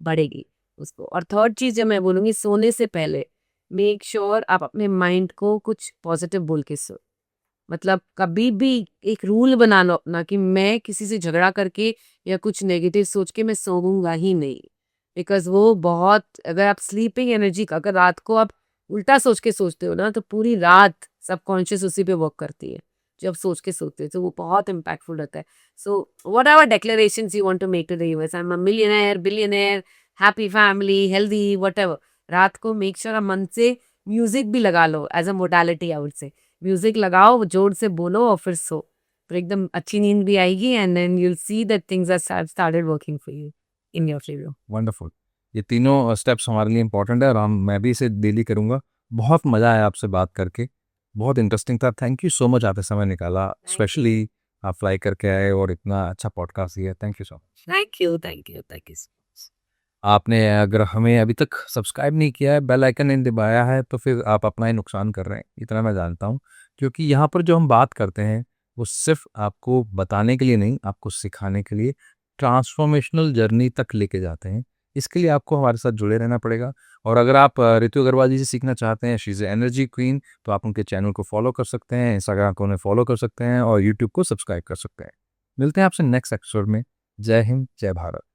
बढ़ेगी उसको। और थर्ड चीज जो मैं बोलूंगी, सोने से पहले मेक श्योर आप अपने माइंड को कुछ पॉजिटिव बोल के सो। मतलब कभी भी एक रूल बना लो अपना कि मैं किसी से झगड़ा करके या कुछ नेगेटिव सोच के मैं सोऊंगा ही नहीं। बिकॉज वो बहुत, अगर आप स्लीपिंग एनर्जी का, अगर रात को आप उल्टा सोच के सोचते हो ना, तो पूरी रात सबकॉन्शियस उसी पे वर्क करती है। जब सोच के सोते हो तो वो बहुत इम्पैक्टफुल रहता है. So what are declarations you want to make to the universe? I am a millionaire, billionaire, happy family, healthy, whatever. रात को मेक श्योर आप मन से म्यूजिक भी लगा लो as a modality. I would say music लगाओ, जोर से बोलो और फिर सो. तो एकदम अच्छी नींद भी आएगी and then you will see that things are started working for you in your favour. Wonderful. ये तीनों स्टेप्स हमारे लिए इंपॉर्टेंट है और मैं भी इसे डेली करूँगा। बहुत मज़ा आया आपसे बात करके, बहुत इंटरेस्टिंग था। थैंक यू सो मच, आपने समय निकाला, स्पेशली आप फ्लाई करके आए और इतना अच्छा पॉडकास्ट दिया। Thank you so much. Thank you, thank you, thank you. आपने अगर हमें अभी तक सब्सक्राइब नहीं किया है, बेल आइकन नहीं दबाया है, तो फिर आप अपना ही नुकसान कर रहे हैं, इतना मैं जानता हूँ। क्योंकि यहाँ पर जो हम बात करते हैं वो सिर्फ आपको बताने के लिए नहीं, आपको सिखाने के लिए, ट्रांसफॉर्मेशनल जर्नी तक लेके जाते हैं। इसके लिए आपको हमारे साथ जुड़े रहना पड़ेगा। और अगर आप ऋतु अग्रवाल जी से सीखना चाहते हैं, शी इज़ एनर्जी क्वीन, तो आप उनके चैनल को फॉलो कर सकते हैं, इंस्टाग्राम को उन्हें फॉलो कर सकते हैं और यूट्यूब को सब्सक्राइब कर सकते हैं। मिलते हैं आपसे नेक्स्ट एपिसोड में। जय हिंद, जय भारत।